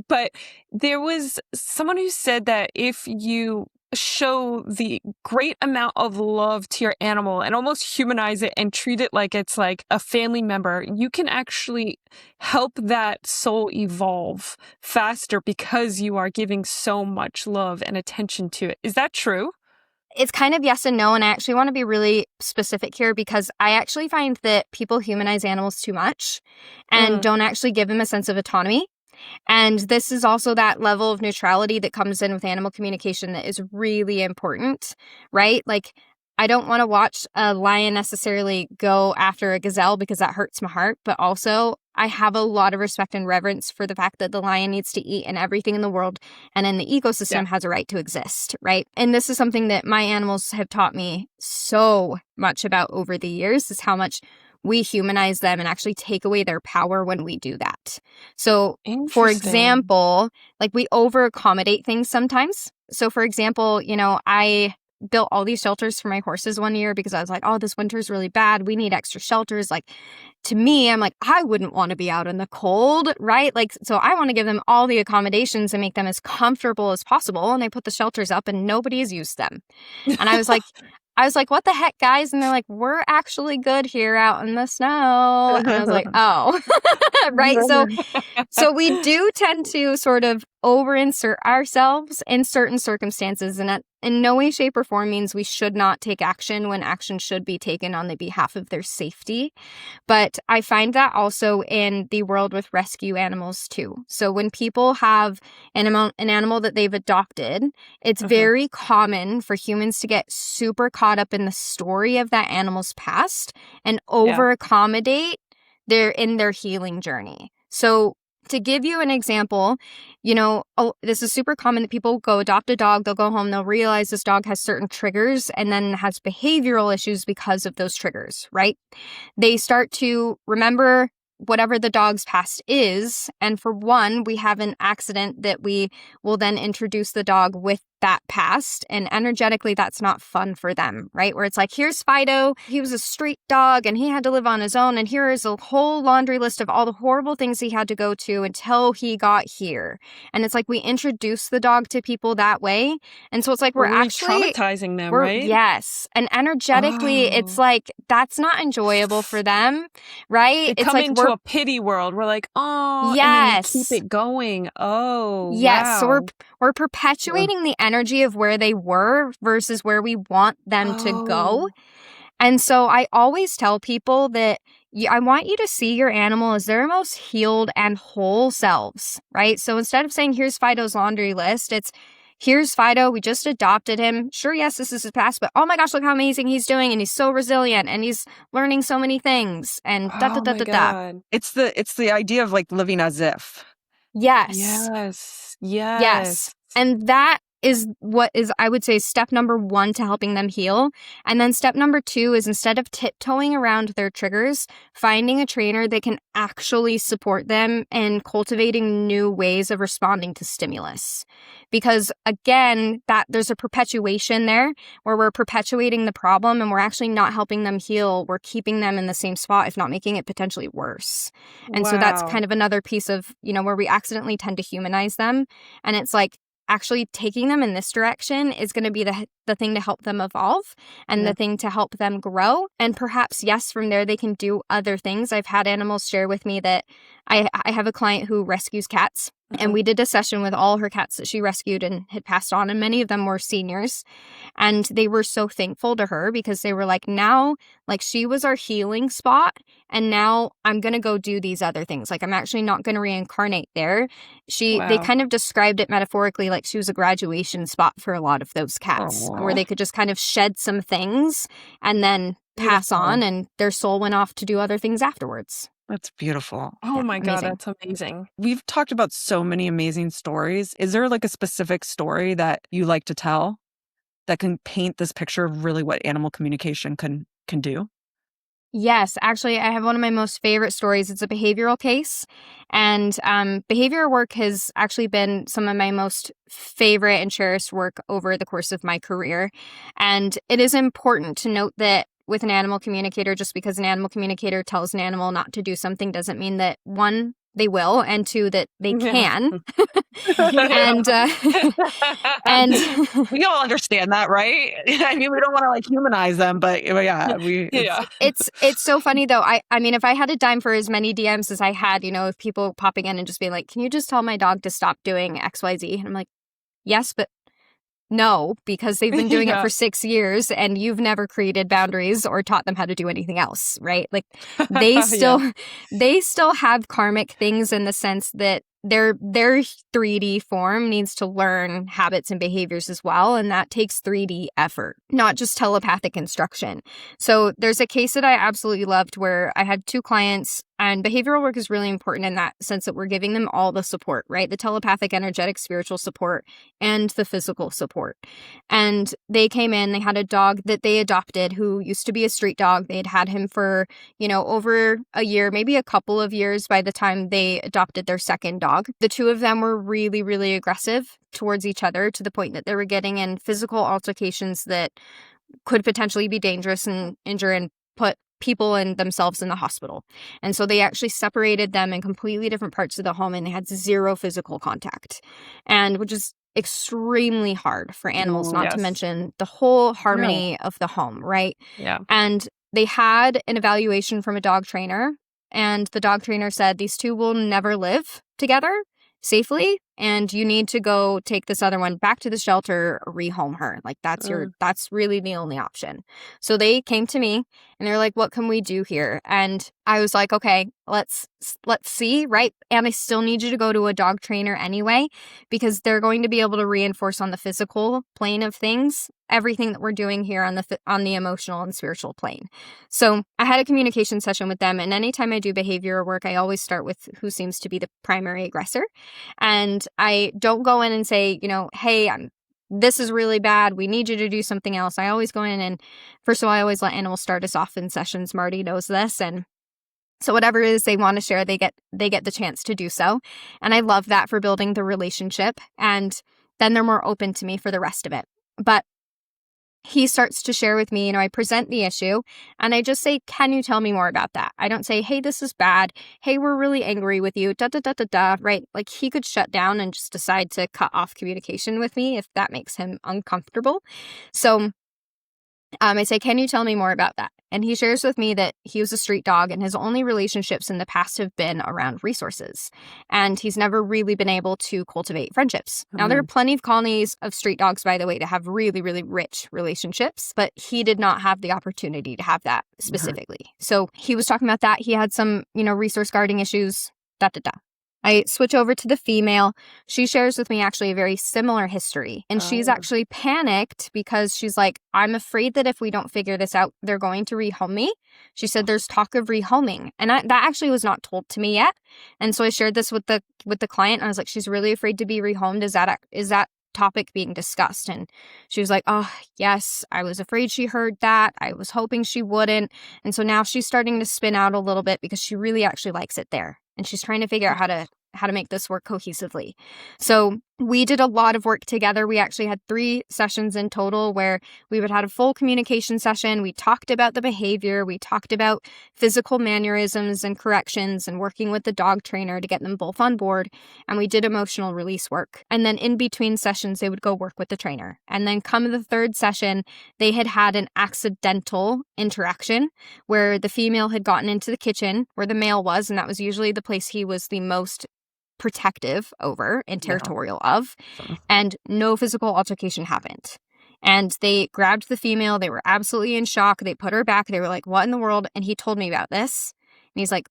But there was someone who said that if you show the great amount of love to your animal and almost humanize it and treat it like it's like a family member, you can actually help that soul evolve faster because you are giving so much love and attention to it. Is that true? It's kind of yes and no, and I actually want to be really specific here because I actually find that people humanize animals too much and don't actually give them a sense of autonomy. And this is also that level of neutrality that comes in with animal communication that is really important, right? Like, I don't want to watch a lion necessarily go after a gazelle because that hurts my heart, but also I have a lot of respect and reverence for the fact that the lion needs to eat and everything in the world and in the ecosystem has a right to exist, right? And this is something that my animals have taught me so much about over the years, is how much we humanize them and actually take away their power when we do that. So, for example, like we over accommodate things sometimes. So, for example, built all these shelters for my horses one year because I was like, oh, this winter's really bad. We need extra shelters. Like, to me, I'm like, I wouldn't want to be out in the cold, right? Like, so I want to give them all the accommodations and make them as comfortable as possible. And I put the shelters up and nobody's used them. And I was like, what the heck, guys? And they're like, we're actually good here out in the snow. And I was like, oh, right. So we do tend to sort of over-insert ourselves in certain circumstances. And that in no way, shape, or form means we should not take action when action should be taken on the behalf of their safety. But I find that also in the world with rescue animals too. So when people have an animal that they've adopted, it's very common for humans to get super caught up in the story of that animal's past and over-accommodate in their healing journey. So to give you an example, this is super common that people go adopt a dog, they'll go home, they'll realize this dog has certain triggers and then has behavioral issues because of those triggers, right? They start to remember whatever the dog's past is. And for one, we have an accident that we will then introduce the dog with that past. And energetically, that's not fun for them, right? Where it's like, here's Fido. He was a street dog and he had to live on his own. And here is a whole laundry list of all the horrible things he had to go to until he got here. And it's like we introduce the dog to people that way. And so it's like we're actually traumatizing them, right? Yes. And energetically, it's like that's not enjoyable for them, right? It's like into a pity world. We're like, oh, yes. And then we keep it going. Oh, yes. Wow. So we're perpetuating the energy of where they were versus where we want them to go. And so I always tell people that I want you to see your animal as their most healed and whole selves, right? So instead of saying, here's Fido's laundry list, it's, here's Fido, we just adopted him. Sure, yes, this is his past, but oh my gosh, look how amazing he's doing, and he's so resilient, and he's learning so many things, and da-da-da-da-da. It's the idea of like living as if. Yes. And that is what is, I would say, step number 1 to helping them heal. And then step number 2 is instead of tiptoeing around their triggers, finding a trainer that can actually support them in cultivating new ways of responding to stimulus. Because again, that there's a perpetuation there where we're perpetuating the problem and we're actually not helping them heal. We're keeping them in the same spot, if not making it potentially worse. And so that's kind of another piece of, where we accidentally tend to humanize them. And it's like, actually taking them in this direction is going to be the thing to help them evolve and the thing to help them grow. And perhaps, yes, from there they can do other things. I've had animals share with me that I have a client who rescues cats. And we did a session with all her cats that she rescued and had passed on, and many of them were seniors. And they were so thankful to her because they were like, now, like, she was our healing spot, and now I'm going to go do these other things. Like, I'm actually not going to reincarnate there. They kind of described it metaphorically like she was a graduation spot for a lot of those cats, where they could just kind of shed some things and then pass on, and their soul went off to do other things afterwards. That's beautiful. Oh my God, that's amazing. We've talked about so many amazing stories. Is there like a specific story that you like to tell that can paint this picture of really what animal communication can do? Yes, actually, I have one of my most favorite stories. It's a behavioral case, and behavioral work has actually been some of my most favorite and cherished work over the course of my career. And it is important to note that with an animal communicator, just because an animal communicator tells an animal not to do something doesn't mean that, 1, they will, and 2, that they can. and we all understand that, right? I mean, we don't want to like humanize them, but it's so funny though. I mean, if I had a dime for as many DMs as I had, of people popping in and just being like, can you just tell my dog to stop doing XYZ? And I'm like, yes, but no, because they've been doing it for 6 years and you've never created boundaries or taught them how to do anything else, right? Like they still have karmic things in the sense that their 3D form needs to learn habits and behaviors as well, and that takes 3D effort, not just telepathic instruction. So there's a case that I absolutely loved where I had 2 clients, and behavioral work is really important in that sense that we're giving them all the support, right? The telepathic, energetic, spiritual support, and the physical support. And they came in, they had a dog that they adopted who used to be a street dog. They had him for, over a year, maybe a couple of years by the time they adopted their second dog. dog. The two of them were really, really aggressive towards each other to the point that they were getting in physical altercations that could potentially be dangerous and injure and put people and themselves in the hospital. And so they actually separated them in completely different parts of the home, and they had zero physical contact, and which is extremely hard for animals, not to mention the whole harmony of the home, right? Yeah. And they had an evaluation from a dog trainer, and the dog trainer said these two will never live together safely, and you need to go take this other one back to the shelter, rehome her. Like that's really the only option. So they came to me and they're like, what can we do here? And I was like, okay, let's see, right? And I still need you to go to a dog trainer anyway, because they're going to be able to reinforce on the physical plane of things everything that we're doing here on the emotional and spiritual plane. So I had a communication session with them, and anytime I do behavioral work, I always start with who seems to be the primary aggressor. And I don't go in and say, hey, this is really bad, we need you to do something else. I always go in and, first of all, I always let animals start us off in sessions. Marty knows this. And so whatever it is they want to share, they get the chance to do so. And I love that for building the relationship. And then they're more open to me for the rest of it. But he starts to share with me, I present the issue and I just say, can you tell me more about that? I don't say, hey, this is bad. Hey, we're really angry with you, right? Like he could shut down and just decide to cut off communication with me if that makes him uncomfortable. So I say, can you tell me more about that? And he shares with me that he was a street dog and his only relationships in the past have been around resources. And he's never really been able to cultivate friendships. Now, there are plenty of colonies of street dogs, by the way, to have really, really rich relationships, but he did not have the opportunity to have that specifically. So he was talking about that. He had some, resource guarding issues, I switch over to the female. She shares with me actually a very similar history. And she's actually panicked because she's like, I'm afraid that if we don't figure this out, they're going to rehome me. She said there's talk of rehoming. And that actually was not told to me yet. And so I shared this with the client. And I was like, she's really afraid to be rehomed. Is that topic being discussed? And she was like, oh, yes, I was afraid she heard that. I was hoping she wouldn't. And so now she's starting to spin out a little bit because she really actually likes it there. And she's trying to figure out how to make this work cohesively. So we did a lot of work together. We actually had 3 sessions in total where we would have a full communication session. We talked about the behavior. We talked about physical mannerisms and corrections and working with the dog trainer to get them both on board. And we did emotional release work. And then in between sessions, they would go work with the trainer. And then come the 3rd session, they had an accidental interaction where the female had gotten into the kitchen where the male was. And that was usually the place he was the most protective over and territorial of, and no physical altercation happened. And they grabbed the female. They were absolutely in shock. They put her back. They were like, what in the world? And he told me about this. And he's like,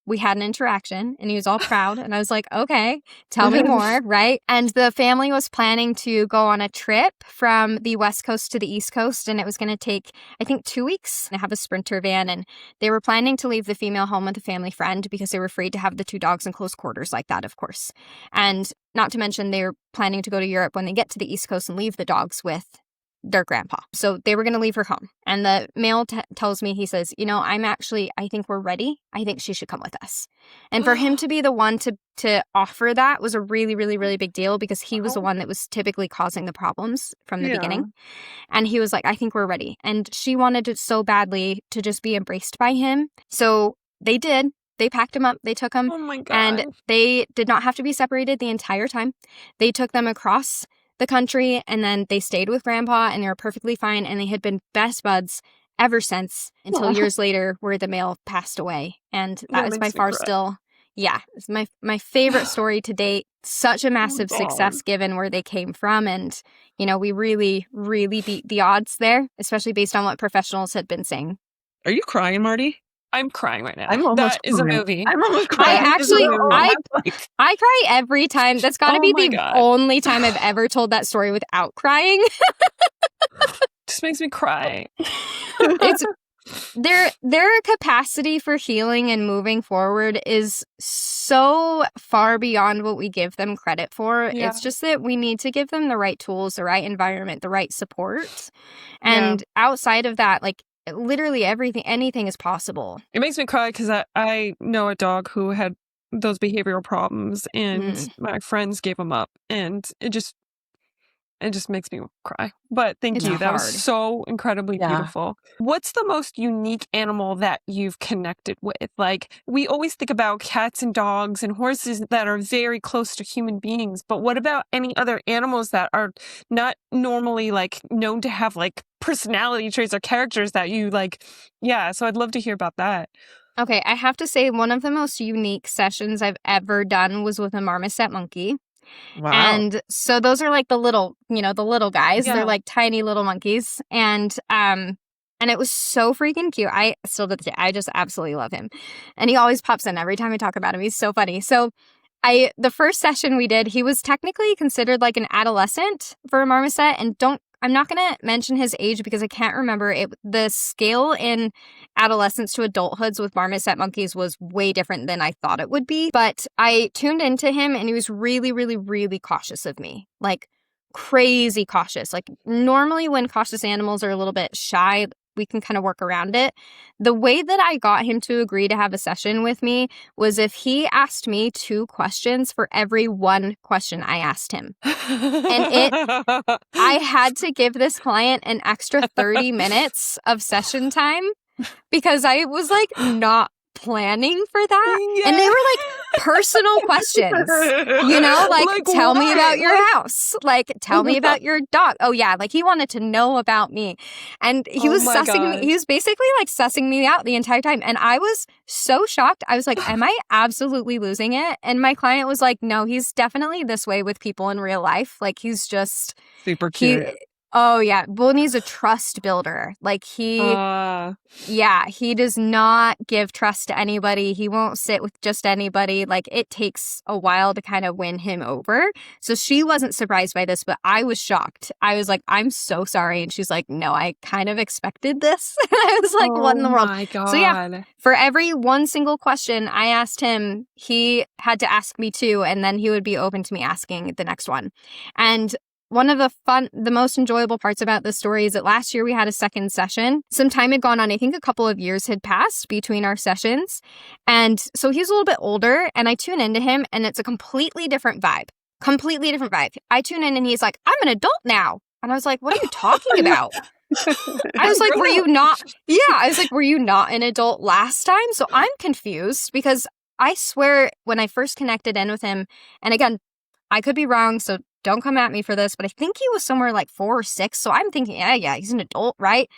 we had an interaction, and he was all proud. And I was like, okay, tell me more, right? And the family was planning to go on a trip from the West Coast to the East Coast, and it was going to take, I think, 2 weeks. They have a Sprinter van, and they were planning to leave the female home with a family friend because they were afraid to have the 2 dogs in close quarters like that, of course. And not to mention, they were planning to go to Europe when they get to the East Coast and leave the dogs with their grandpa. So they were going to leave her home. And the male tells me, he says, I think we're ready. I think she should come with us. And for him to be the one to offer that was a really, really, really big deal because he was the one that was typically causing the problems from the beginning. And he was like, I think we're ready. And she wanted it so badly to just be embraced by him. So they did. They packed him up. They took him. Oh my God. And they did not have to be separated the entire time. They took them across the country, and then they stayed with grandpa, and they were perfectly fine, and they had been best buds ever since until years later where the male passed away. And that is by far still, it's my favorite story to date. Such a massive success given where they came from. And, we really, really beat the odds there, especially based on what professionals had been saying. Are you crying, Marty? I'm crying right now. I'm almost That is a crying. movie. I'm almost crying. I cry every time. That's got to be the only time I've ever told that story without crying. Just makes me cry. It's their capacity for healing and moving forward is so far beyond what we give them credit for. Yeah. It's just that we need to give them the right tools, the right environment, the right support. And outside of that, like, literally anything is possible. It makes me cry because I know a dog who had those behavioral problems, and Mm. my friends gave them up, and it just makes me cry. But thank It's you. That was hard. so incredibly Yeah. beautiful. What's the most unique animal that you've connected with? Like, we always think about cats and dogs and horses that are very close to human beings, but what about any other animals that are not normally like known to have like personality traits or characters that you like? Yeah, so I'd love to hear about that. Okay, I have to say one of the most unique sessions I've ever done was with a marmoset monkey. Wow. And so those are like the little, the little guys. They're Yeah. like tiny little monkeys. And it was so freaking cute. I still to this day, I just absolutely love him. And he always pops in every time I talk about him. He's so funny. So the first session we did, he was technically considered like an adolescent for a marmoset. And I'm not going to mention his age because I can't remember it. The scale in adolescence to adulthoods with marmoset monkeys was way different than I thought it would be. But I tuned into him and he was really, really, really cautious of me. Like crazy cautious. Like normally when cautious animals are a little bit shy, we can kind of work around it. The way that I got him to agree to have a session with me was if he asked me 2 questions for every 1 question I asked him. I had to give this client an extra 30 minutes of session time because I was like not planning for that. Yeah. And they were like personal questions, like tell me about your house, like tell me about your dog. Oh yeah, like he wanted to know about me. And he was sussing me. He was basically like sussing me out the entire time. And I was so shocked. I was like, am I absolutely losing it? And my client was like, no, he's definitely this way with people in real life. Like he's just Super cute. Oh, yeah. Well, and he's a trust builder. Like he does not give trust to anybody. He won't sit with just anybody. Like it takes a while to kind of win him over. So she wasn't surprised by this, but I was shocked. I was like, I'm so sorry. And she's like, no, I kind of expected this. And I was like, what in the world? Oh my God. So yeah, for every 1 single question I asked him, he had to ask me 2, and then he would be open to me asking the next one. And one of the most enjoyable parts about this story is that last year we had a second session. Some time had gone on. I think a couple of years had passed between our sessions. And so he's a little bit older and I tune into him and it's a completely different vibe. Completely different vibe. I tune in and he's like, I'm an adult now. And I was like, what are you talking about? I was like, were you not? Yeah, I was like, were you not an adult last time? So I'm confused because I swear when I first connected in with him, and again, I could be wrong, so don't come at me for this, but I think he was somewhere like 4 or 6. So I'm thinking, yeah, he's an adult, right?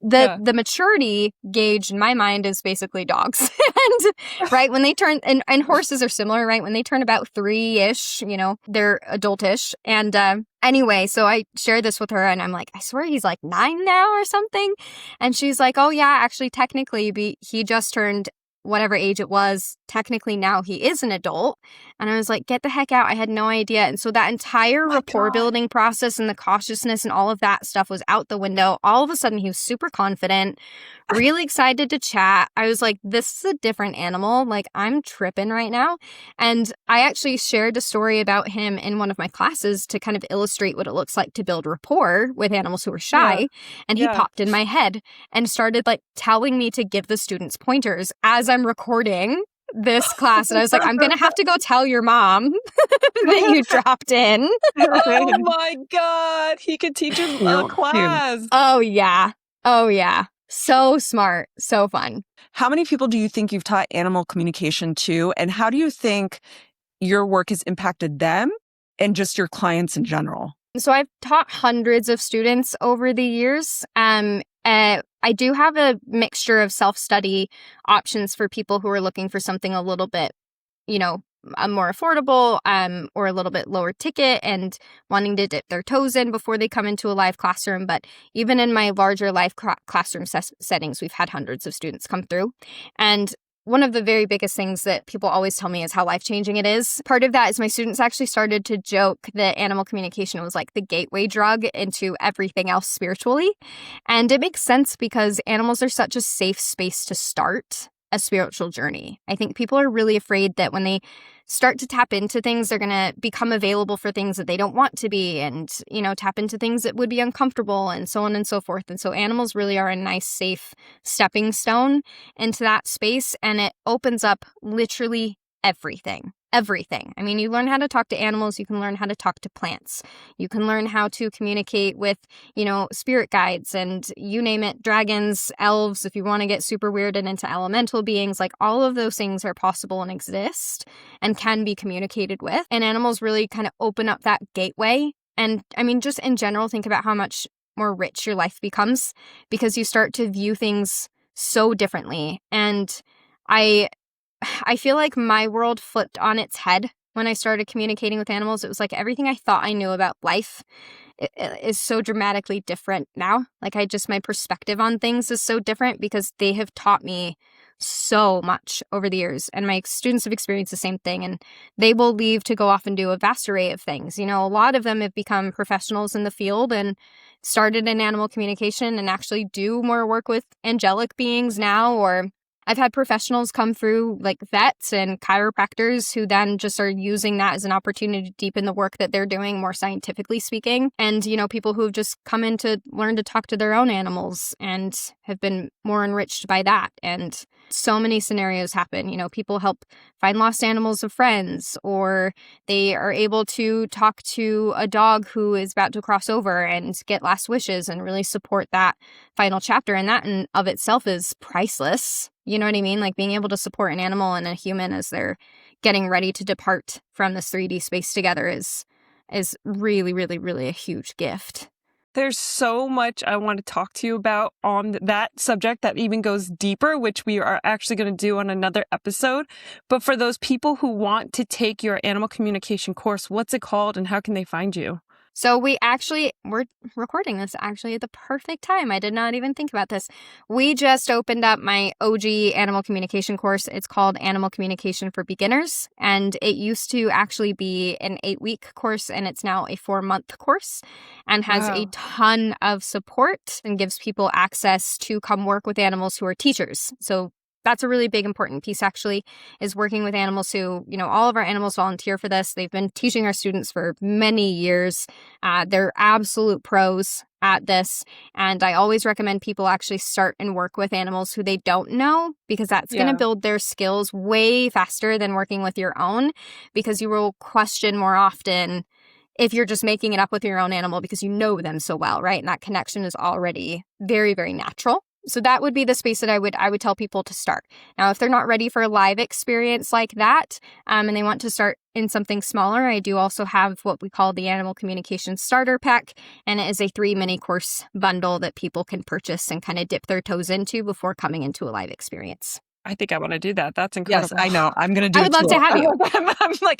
The maturity gauge in my mind is basically dogs. And right when they turn, and horses are similar, right? When they turn about 3-ish, they're adultish. And anyway, so I shared this with her and I'm like, I swear he's like 9 now or something. And she's like, oh yeah, actually technically he just turned whatever age it was, technically now he is an adult. And I was like, get the heck out. I had no idea. And so that entire rapport building process and the cautiousness and all of that stuff was out the window. All of a sudden, he was super confident, really excited to chat. I was like, this is a different animal. Like, I'm tripping right now. And I actually shared a story about him in one of my classes to kind of illustrate what it looks like to build rapport with animals who are shy. Yeah. And he popped in my head and started like telling me to give the students pointers as I'm recording this class. And I was like, I'm going to have to go tell your mom that you dropped in. Oh my God. He could teach a class. Oh, yeah. Oh, yeah. So smart. So fun. How many people do you think you've taught animal communication to? And how do you think your work has impacted them and just your clients in general? So I've taught hundreds of students over the years. I do have a mixture of self-study options for people who are looking for something a little bit, more affordable or a little bit lower ticket and wanting to dip their toes in before they come into a live classroom. But even in my larger live classroom settings, we've had hundreds of students come through. And one of the very biggest things that people always tell me is how life-changing it is. Part of that is my students actually started to joke that animal communication was like the gateway drug into everything else spiritually. And it makes sense because animals are such a safe space to start a spiritual journey. I think people are really afraid that when they start to tap into things, they're going to become available for things that they don't want to be and, tap into things that would be uncomfortable and so on and so forth. And so animals really are a nice, safe stepping stone into that space. And it opens up literally everything. Everything. I mean, you learn how to talk to animals, you can learn how to talk to plants. You can learn how to communicate with, spirit guides and you name it, dragons, elves, if you want to get super weird and into elemental beings, like all of those things are possible and exist and can be communicated with. And animals really kind of open up that gateway. And I mean, just in general, think about how much more rich your life becomes because you start to view things so differently. And I feel like my world flipped on its head when I started communicating with animals. It was like everything I thought I knew about life is so dramatically different now. Like my perspective on things is so different because they have taught me so much over the years. And my students have experienced the same thing. And they will leave to go off and do a vast array of things. A lot of them have become professionals in the field and started in animal communication and actually do more work with angelic beings now. Or I've had professionals come through like vets and chiropractors who then just are using that as an opportunity to deepen the work that they're doing more scientifically speaking. And, people who have just come in to learn to talk to their own animals and have been more enriched by that. And so many scenarios happen. People help find lost animals of friends, or they are able to talk to a dog who is about to cross over and get last wishes and really support that final chapter. And that in of itself is priceless. You know what I mean? Like being able to support an animal and a human as they're getting ready to depart from this 3D space together is really, really, really a huge gift. There's so much I want to talk to you about on that subject that even goes deeper, which we are actually going to do on another episode. But for those people who want to take your animal communication course, what's it called and how can they find you? So we're recording this actually at the perfect time. I did not even think about this. We just opened up my OG animal communication course. It's called Animal Communication for Beginners. And it used to actually be an 8-week course, and it's now a 4-month course and has a ton of support and gives people access to come work with animals who are teachers. So that's a really big, important piece, actually, is working with animals who, all of our animals volunteer for this. They've been teaching our students for many years. They're absolute pros at this. And I always recommend people actually start and work with animals who they don't know, because that's going to build their skills way faster than working with your own, because you will question more often if you're just making it up with your own animal because you know them so well, right? And that connection is already very, very natural. So that would be the space that I would tell people to start. Now, if they're not ready for a live experience like that, and they want to start in something smaller, I do also have what we call the Animal Communication Starter Pack, and it is a 3 mini course bundle that people can purchase and kind of dip their toes into before coming into a live experience. I think I want to do that. That's incredible. Yes, I know. I'm going to do it. I would love to have you.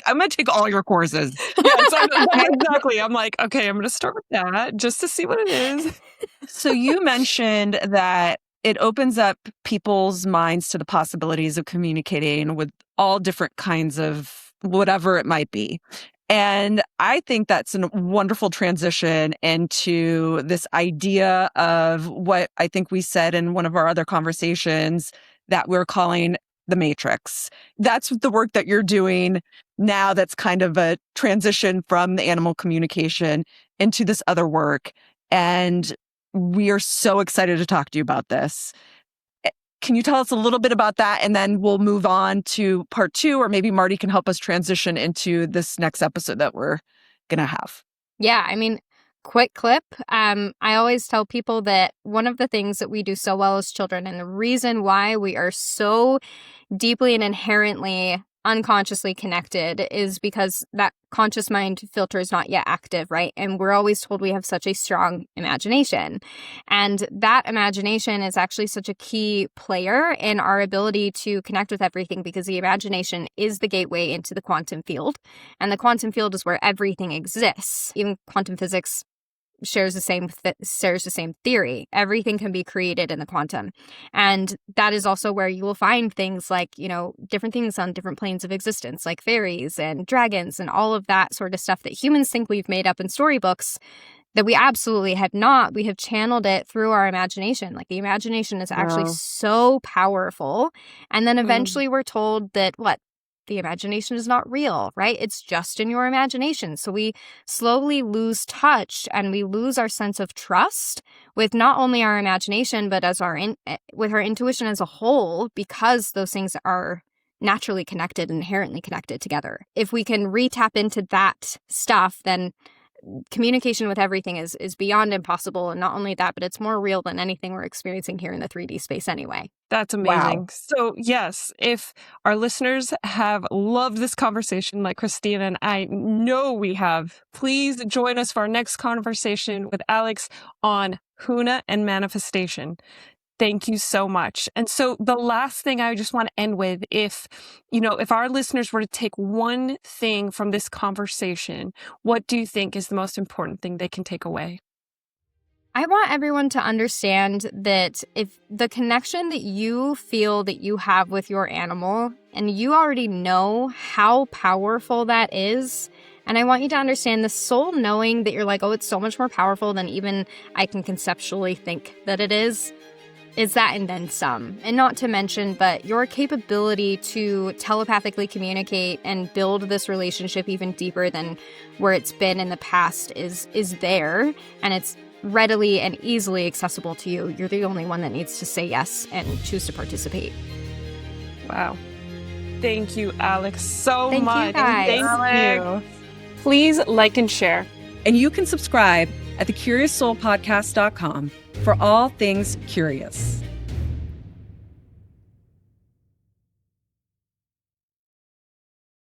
I'm going to take all your courses. Yes, exactly. I'm like, okay, I'm going to start with that just to see what it is. So you mentioned that it opens up people's minds to the possibilities of communicating with all different kinds of whatever it might be. And I think that's a wonderful transition into this idea of what I think we said in one of our other conversations that we're calling the matrix. That's the work that you're doing now. That's kind of a transition from the animal communication into this other work. And we are so excited to talk to you about this. Can you tell us a little bit about that? And then we'll move on to part 2, or maybe Marty can help us transition into this next episode that we're going to have. Yeah, I mean, quick clip. I always tell people that one of the things that we do so well as children, and the reason why we are so deeply and inherently unconsciously connected, is because that conscious mind filter is not yet active, right? And we're always told we have such a strong imagination. And that imagination is actually such a key player in our ability to connect with everything, because the imagination is the gateway into the quantum field. And the quantum field is where everything exists. Even quantum physics shares the same theory. Everything can be created in the quantum. And that is also where you will find things like, different things on different planes of existence, like fairies and dragons and all of that sort of stuff that humans think we've made up in storybooks, that we absolutely have not. We have channeled it through our imagination. Like, the imagination is actually so powerful. And then eventually we're told that the imagination is not real, right? It's just in your imagination. So we slowly lose touch and we lose our sense of trust with not only our imagination, but with our intuition as a whole, because those things are naturally connected, inherently connected together. If we can re-tap into that stuff, then communication with everything is beyond impossible. And not only that, but it's more real than anything we're experiencing here in the 3D space anyway. That's amazing. Wow. So yes, if our listeners have loved this conversation like Cristina and I know we have, please join us for our next conversation with Alex on Huna and manifestation. Thank you so much. And so the last thing I just want to end with, if our listeners were to take one thing from this conversation, what do you think is the most important thing they can take away? I want everyone to understand that if the connection that you feel that you have with your animal, and you already know how powerful that is, and I want you to understand the soul knowing that you're like, oh, it's so much more powerful than even I can conceptually think that it is that and then some. And not to mention, but your capability to telepathically communicate and build this relationship even deeper than where it's been in the past is there, and it's readily and easily accessible to you. You're the only one that needs to say yes and choose to participate. Wow. Thank you, Alex, so Thank much. you guys. Thank you. Please like and share. And you can subscribe at thecurioussoulpodcast.com for all things curious.